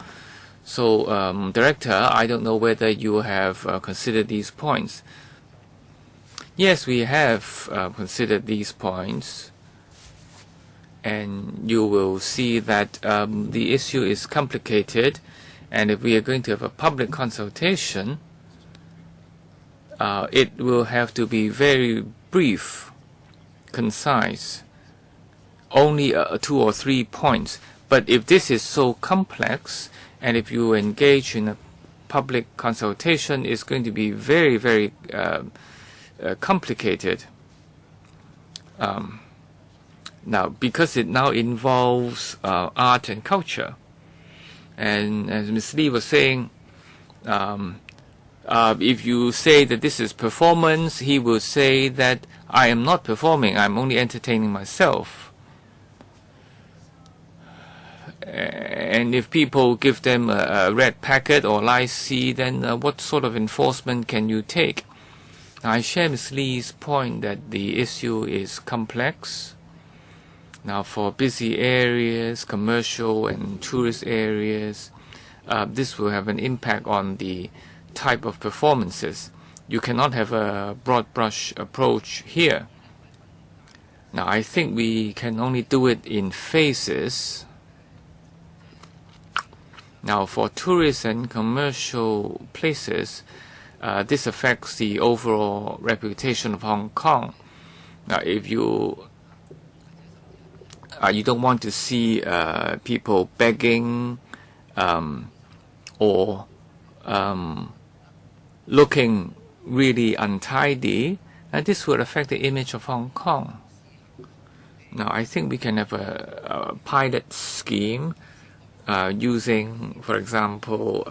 So, Director, I don't know whether you have considered these points. Yes, we have considered these points, and you will see that the issue is complicated. And if we are going to have a public consultation, it will have to be very brief, concise, only 2 or 3 points. But if this is so complex, and if you engage in a public consultation, it's going to be very, very complicated. Now, because it now involves art and culture. And as Ms. Lee was saying, If you say that this is performance, he will say that I am not performing, I'm only entertaining myself. And if people give them a red packet or licence, then what sort of enforcement can you take? I share Ms. Lee's point that the issue is complex. Now, for busy areas, commercial and tourist areas, this will have an impact on the type of performances. You cannot have a broad brush approach here. Now, I think we can only do it in phases. Now, for tourist and commercial places, this affects the overall reputation of Hong Kong. Now, if you don't want to see people begging or looking really untidy, and this will affect the image of Hong Kong. Now, I think we can have a pilot scheme using, for example,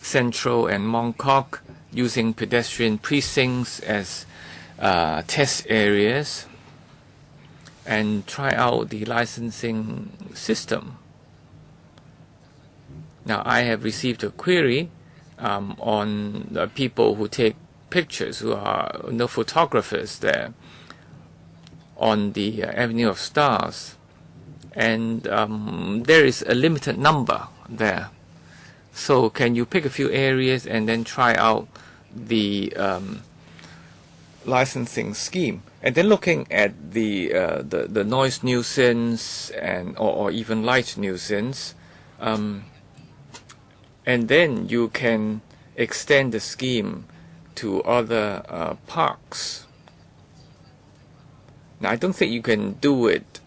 Central and Mong Kok, using pedestrian precincts as test areas, and try out the licensing system. Now, I have received a query on people who take pictures, who are photographers there on the Avenue of Stars, and there is a limited number there. So can you pick a few areas and then try out the licensing scheme? And then looking at the noise nuisance and or even light nuisance, and then you can extend the scheme to other parks. Now, I don't think you can do it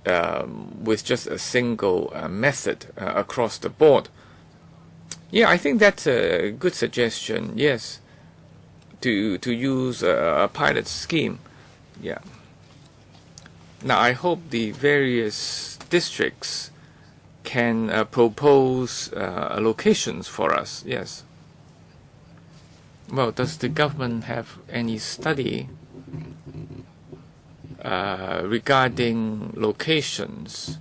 with just a single method across the board. Yeah, I think that's a good suggestion, yes, to use a pilot scheme. Yeah. Now, I hope the various districts can propose locations for us, yes. Well, does the government have any study regarding locations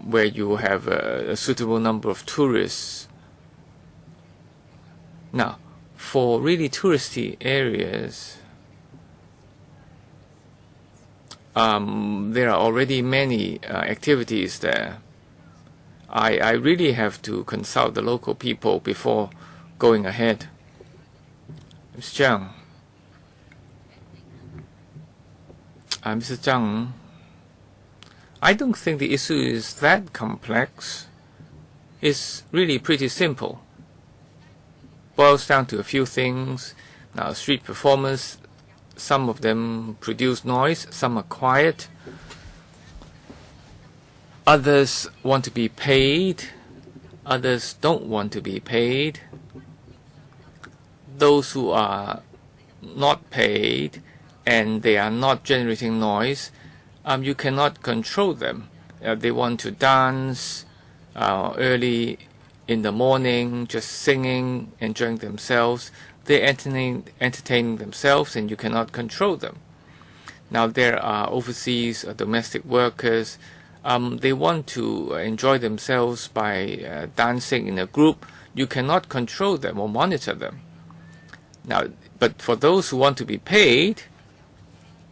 where you have a suitable number of tourists? Now, for really touristy areas, there are already many activities there. I really have to consult the local people before going ahead. Mr. Zhang. Mr. Zhang, I don't think the issue is that complex. It's really pretty simple. Boils down to a few things. Now, street performers, some of them produce noise, some are quiet. Others want to be paid, others don't want to be paid. Those who are not paid and they are not generating noise, you cannot control them. They want to dance early in the morning, just singing, enjoying themselves. They're entertaining themselves, and you cannot control them. Now, there are overseas domestic workers. They want to enjoy themselves by dancing in a group. You cannot control them or monitor them. Now, but for those who want to be paid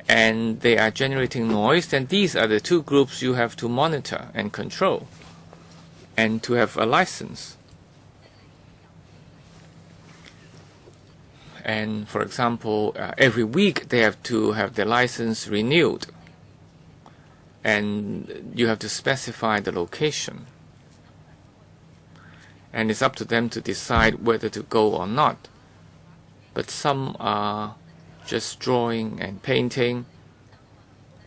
and they are generating noise, then these are the two groups you have to monitor and control and to have a license. And for example, every week they have to have their license renewed, and you have to specify the location, and it's up to them to decide whether to go or not. But some are just drawing and painting,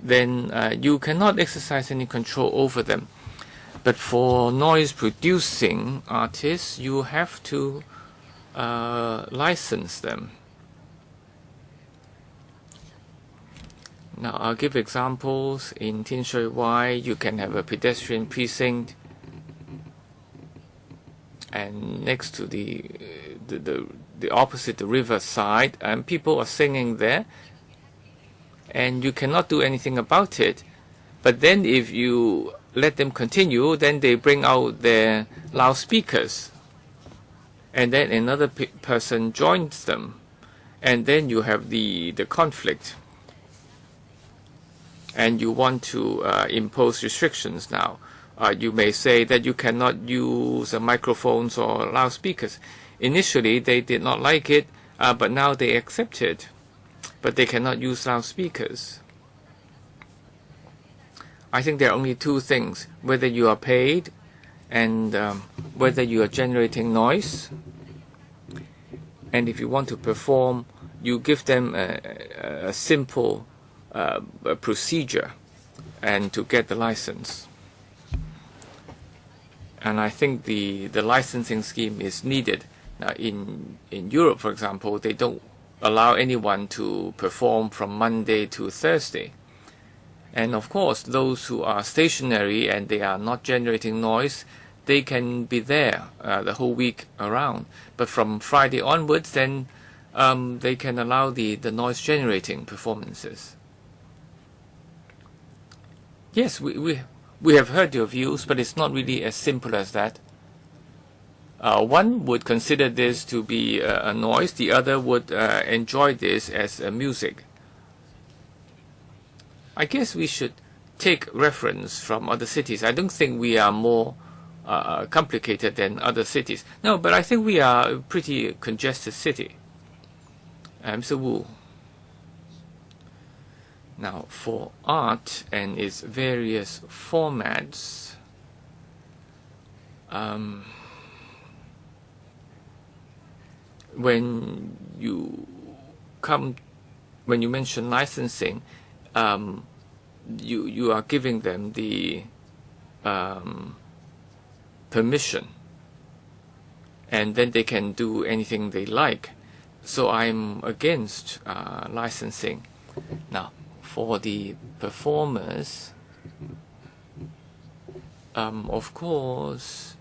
then you cannot exercise any control over them. But for noise producing artists, you have to license them. Now, I'll give examples. In Tin Shui Wai, you can have a pedestrian precinct, and next to the the opposite the river side, and people are singing there, and you cannot do anything about it. But then if you let them continue, then they bring out their loudspeakers, and then another person joins them, and then you have the conflict, and you want to impose restrictions now. You may say that you cannot use microphones or loudspeakers. Initially, they did not like it, but now they accept it. But they cannot use loudspeakers. I think there are only two things: whether you are paid and whether you are generating noise. And if you want to perform, you give them a simple procedure and to get the license. And I think the licensing scheme is needed. Now, in Europe, for example, they don't allow anyone to perform from Monday to Thursday. And of course, those who are stationary and they are not generating noise, they can be there the whole week around. But from Friday onwards, then they can allow the noise generating performances. Yes, we have heard your views, but it's not really as simple as that. One would consider this to be a noise, the other would enjoy this as music. I guess we should take reference from other cities. I don't think we are more complicated than other cities. No, but I think we are a pretty congested city. Mr. Wu. Now, for art and its various formats, when you mention licensing, you are giving them the permission, and then they can do anything they like. So I'm against licensing. Now, for the performers, of course,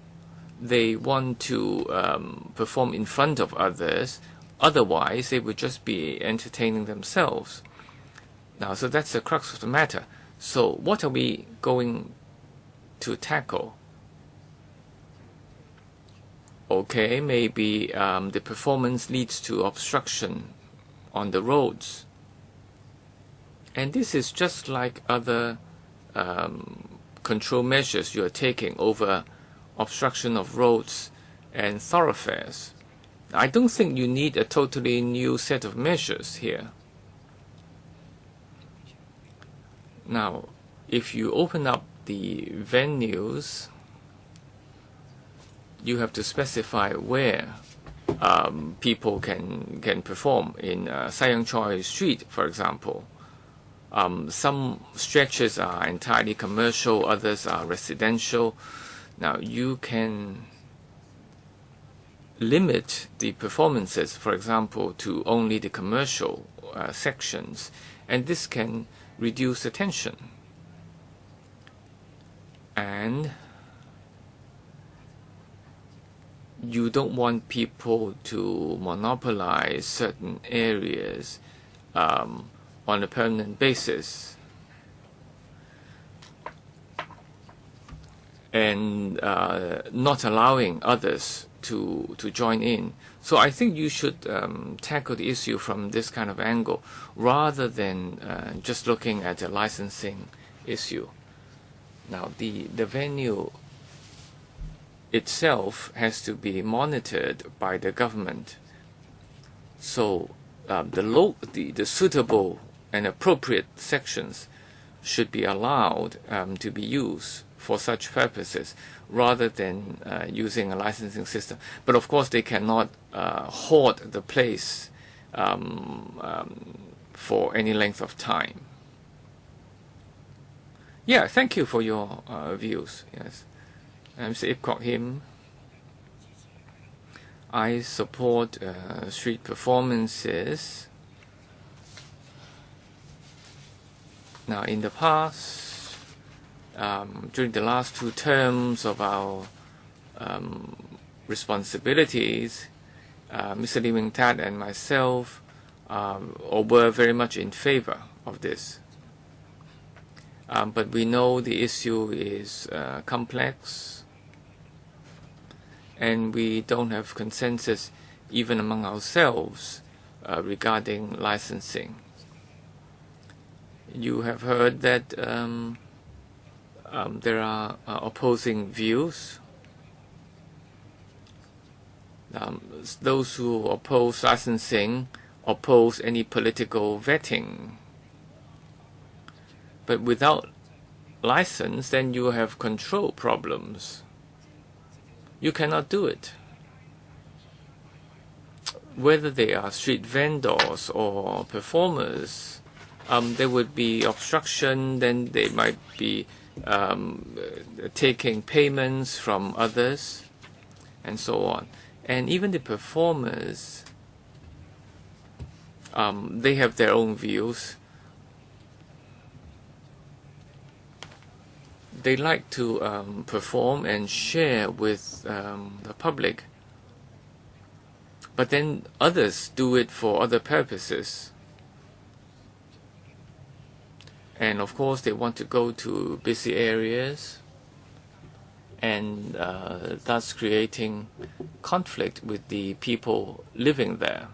they want to perform in front of others. Otherwise, they would just be entertaining themselves. Now, so that's the crux of the matter. So what are we going to tackle? Okay, maybe the performance leads to obstruction on the roads. And this is just like other control measures you are taking over obstruction of roads and thoroughfares. I don't think you need a totally new set of measures here. Now, if you open up the venues, you have to specify where people can perform. In Sayang Choi Street, for example, some stretches are entirely commercial, others are residential. Now, you can limit the performances, for example, to only the commercial sections, and this can reduce the tension. And you don't want people to monopolize certain areas on a permanent basis, and not allowing others to join in. So I think you should tackle the issue from this kind of angle, rather than just looking at a licensing issue. Now, the venue itself has to be monitored by the government. So the suitable and appropriate sections should be allowed to be used for such purposes, rather than using a licensing system. But of course, they cannot hoard the place for any length of time. Yeah, thank you for your views. Yes, Mr. Ip Kok Him. I support street performances. Now, in the past, during the last 2 terms of our responsibilities, Mr. Lee Wing Tat and myself were very much in favor of this. But we know the issue is complex, and we don't have consensus even among ourselves regarding licensing. You have heard that there are opposing views. Those who oppose licensing oppose any political vetting. But without license, then you have control problems. You cannot do it. Whether they are street vendors or performers, there would be obstruction, then they might be taking payments from others, and so on. And even the performers, they have their own views. They like to perform and share with the public, but then others do it for other purposes. And of course they want to go to busy areas, and thus creating conflict with the people living there.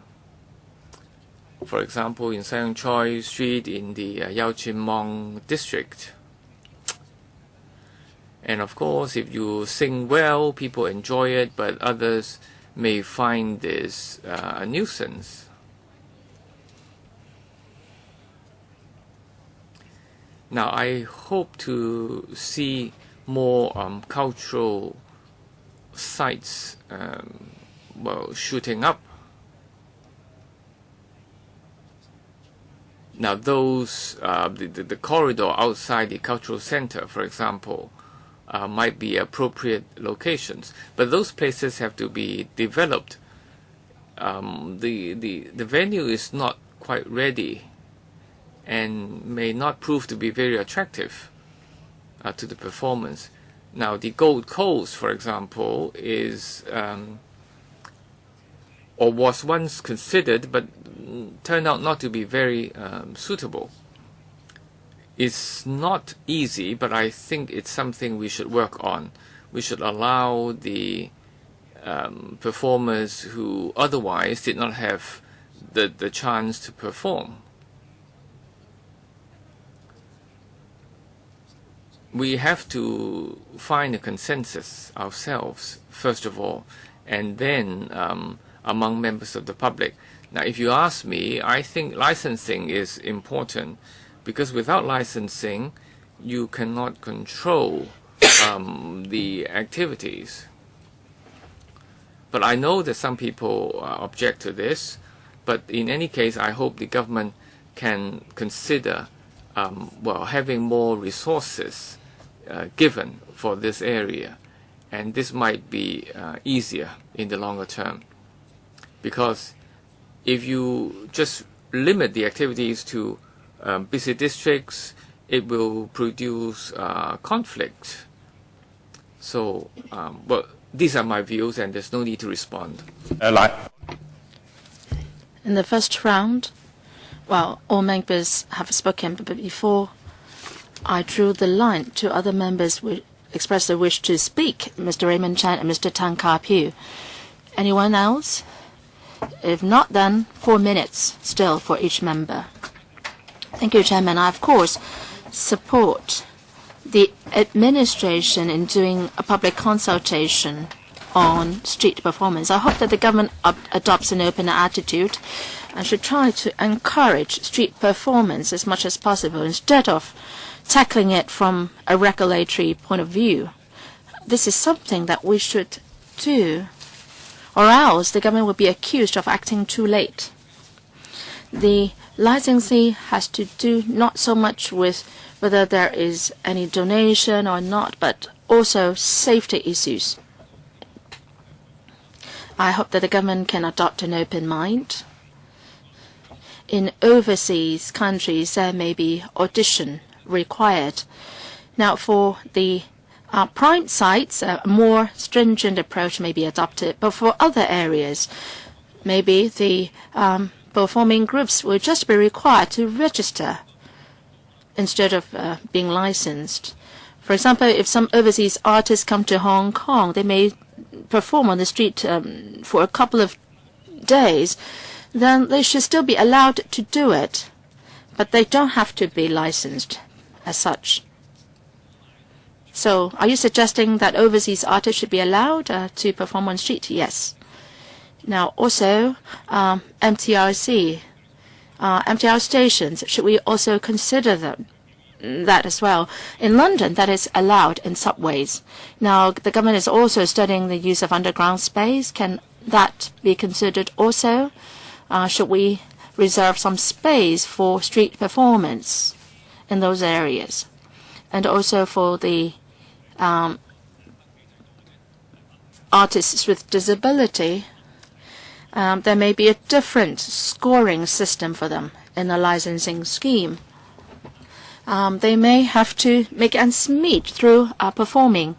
For example, in Sayong Choi Street in the Yau Chin Mong district. And of course, if you sing well, people enjoy it, but others may find this a nuisance. Now, I hope to see more cultural sites shooting up. Now, those the corridor outside the cultural center, for example, might be appropriate locations, but those places have to be developed. The venue is not quite ready and may not prove to be very attractive to the performance. Now, the Gold Coast, for example, is or was once considered, but turned out not to be very suitable. It's not easy, but I think it's something we should work on. We should allow the performers who otherwise did not have the chance to perform. We have to find a consensus ourselves, first of all, and then among members of the public. Now, if you ask me, I think licensing is important, because without licensing, you cannot control the activities. But I know that some people object to this, but in any case, I hope the government can consider having more resources given for this area, and this might be easier in the longer term, because if you just limit the activities to busy districts, it will produce conflict. So, these are my views, and there's no need to respond. In the first round, well, all members have spoken, but before I drew the line, two other members would express their wish to speak, Mr. Raymond Chan and Mr. Tan Ka-Piu. Anyone else? If not, then 4 minutes still for each member. Thank you, Chairman. I, of course, support the administration in doing a public consultation on street performance. I hope that the government adopts an open attitude and should try to encourage street performance as much as possible instead of tackling it from a regulatory point of view. This is something that we should do, or else the government will be accused of acting too late. The licensing has to do not so much with whether there is any donation or not, but also safety issues. I hope that the government can adopt an open mind. In overseas countries, there may be audition required. Now, for the prime sites, a more stringent approach may be adopted, but for other areas, maybe the performing groups will just be required to register instead of being licensed. For example, if some overseas artists come to Hong Kong, they may perform on the street for a couple of days, then they should still be allowed to do it, but they don't have to be licensed as such. So are you suggesting that overseas artists should be allowed to perform on street? Yes. Now also MTRC, MTR stations, should we also consider that as well? In London, that is allowed in subways. Now the government is also studying the use of underground space. Can that be considered also? Should we reserve some space for street performance in those areas? And also for the artists with disability, there may be a different scoring system for them in the licensing scheme. They may have to make ends meet through performing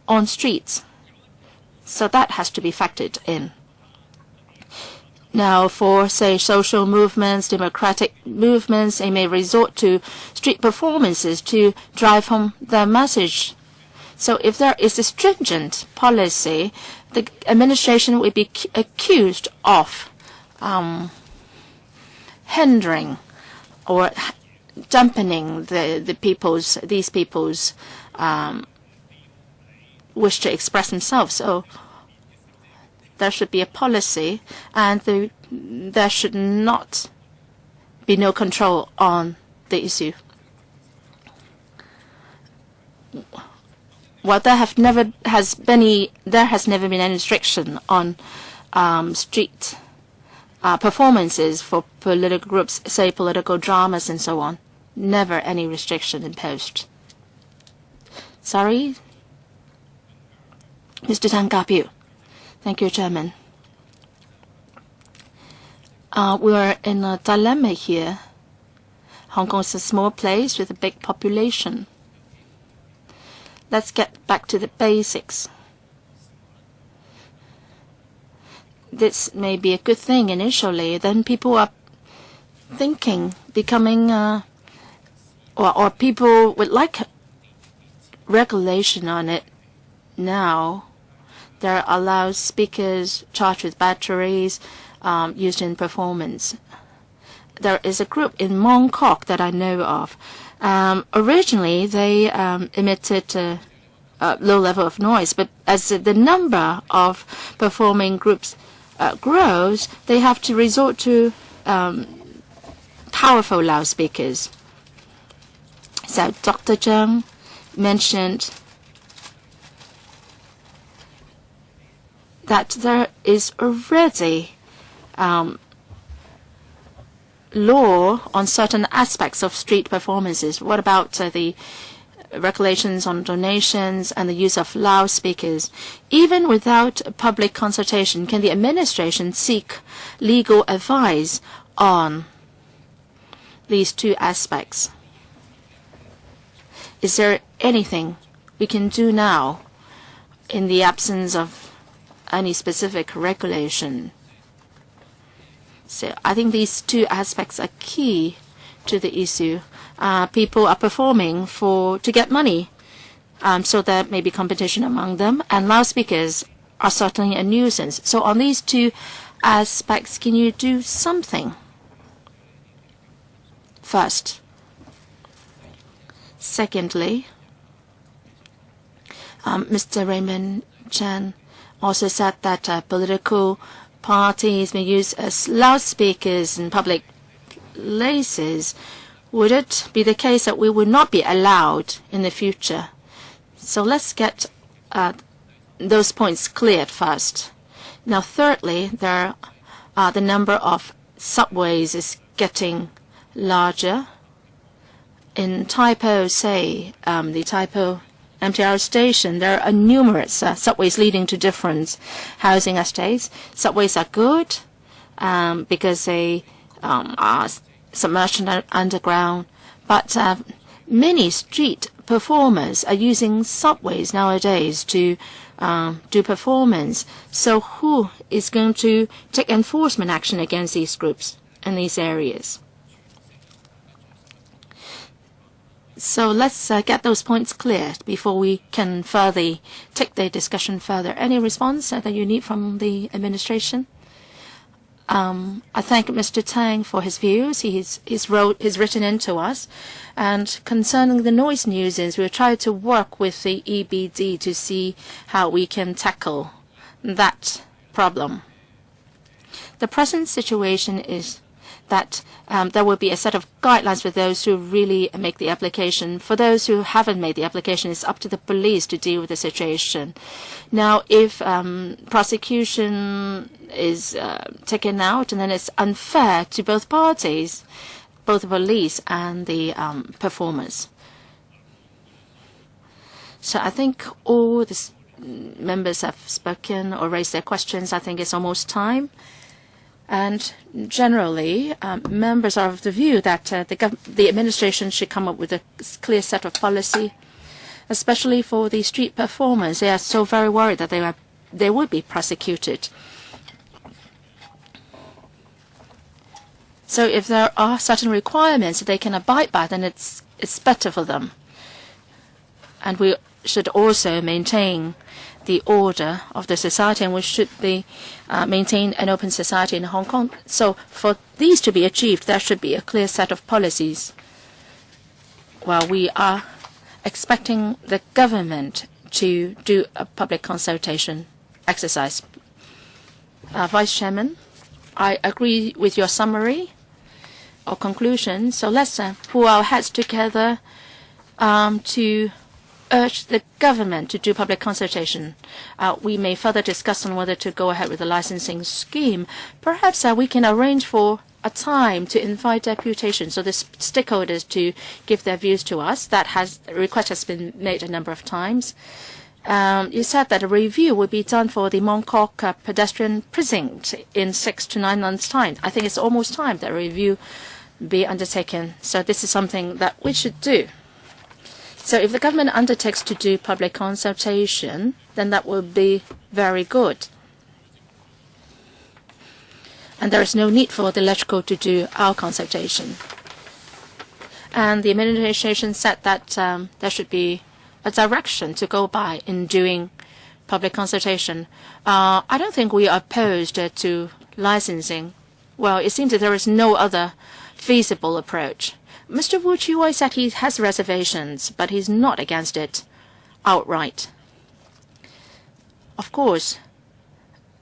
on streets. So that has to be factored in. Now, for, say, social movements, democratic movements, they may resort to street performances to drive home their message. So if there is a stringent policy, the administration will be accused of hindering or dampening these people's wish to express themselves. So there should be a policy, and there should not be no control on the issue. Well, there has never been any restriction on street performances for political groups, say political dramas and so on. Never any restriction imposed. Sorry, Mr. Tan Ka-piu. Thank you, Chairman. We are in a dilemma here. Hong Kong is a small place with a big population. Let's get back to the basics. This may be a good thing initially. Then people are thinking, becoming, or people would like regulation on it now. There are loudspeakers charged with batteries used in performance. There is a group in Mong Kok that I know of. Originally, they emitted a low level of noise, but as the number of performing groups grows, they have to resort to powerful loudspeakers. So Dr. Zheng mentioned that there is already law on certain aspects of street performances. What about the regulations on donations and the use of loudspeakers? Even without public consultation, can the administration seek legal advice on these two aspects? Is there anything we can do now in the absence of any specific regulation? So I think these two aspects are key to the issue. People are performing to get money, so there may be competition among them, and loudspeakers are certainly a nuisance. So on these two aspects, can you do something? First. Secondly, Mr. Raymond Chan also said that political parties may use as loudspeakers in public places. Would it be the case that we would not be allowed in the future? So let's get those points cleared first. Now, thirdly, the number of subways is getting larger. In Tai Po, say, the Tai Po MTR station, there are numerous subways leading to different housing estates. Subways are good because they are submerged underground, but many street performers are using subways nowadays to do performance. So who is going to take enforcement action against these groups in these areas? So let's get those points clear before we can further take the discussion further. Any response that you need from the administration? I thank Mr. Tang for his views. He's written into us. And concerning the noise nuisance, we'll try to work with the EBD to see how we can tackle that problem. The present situation is that there will be a set of guidelines for those who really make the application. For those who haven't made the application, it's up to the police to deal with the situation. Now, if prosecution is taken out, and then it's unfair to both parties, both the police and the performers. So I think all the members have spoken or raised their questions. I think it's almost time. And generally, members are of the view that the administration should come up with a clear set of policy, especially for the street performers. They are so very worried that they would be prosecuted. So if there are certain requirements that they can abide by, then it's better for them. And we should also maintain the order of the society, and we should maintain an open society in Hong Kong. So for these to be achieved, there should be a clear set of policies. Well, we are expecting the government to do a public consultation exercise. Vice Chairman, I agree with your summary or conclusion. So let's pull our heads together to urge the government to do public consultation. We may further discuss on whether to go ahead with the licensing scheme. Perhaps we can arrange for a time to invite deputations, so the stakeholders to give their views to us. That request has been made a number of times. You said that a review would be done for the Mong Kok Pedestrian Precinct in 6 to 9 months' time. I think it's almost time that a review be undertaken. So this is something that we should do. So if the government undertakes to do public consultation, then that will be very good. And there is no need for the LegCo to do our consultation. And the administration said that there should be a direction to go by in doing public consultation. I don't think we are opposed to licensing. Well, it seems that there is no other feasible approach. Mr. Wu Chiwei said he has reservations, but he's not against it outright. Of course,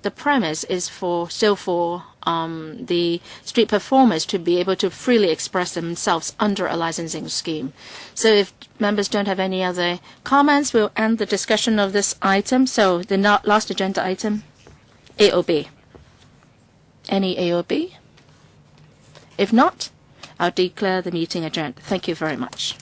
the premise is still for the street performers to be able to freely express themselves under a licensing scheme. So if members don't have any other comments, we'll end the discussion of this item. So the last agenda item, AOB. Any AOB? If not, I'll declare the meeting adjourned. Thank you very much.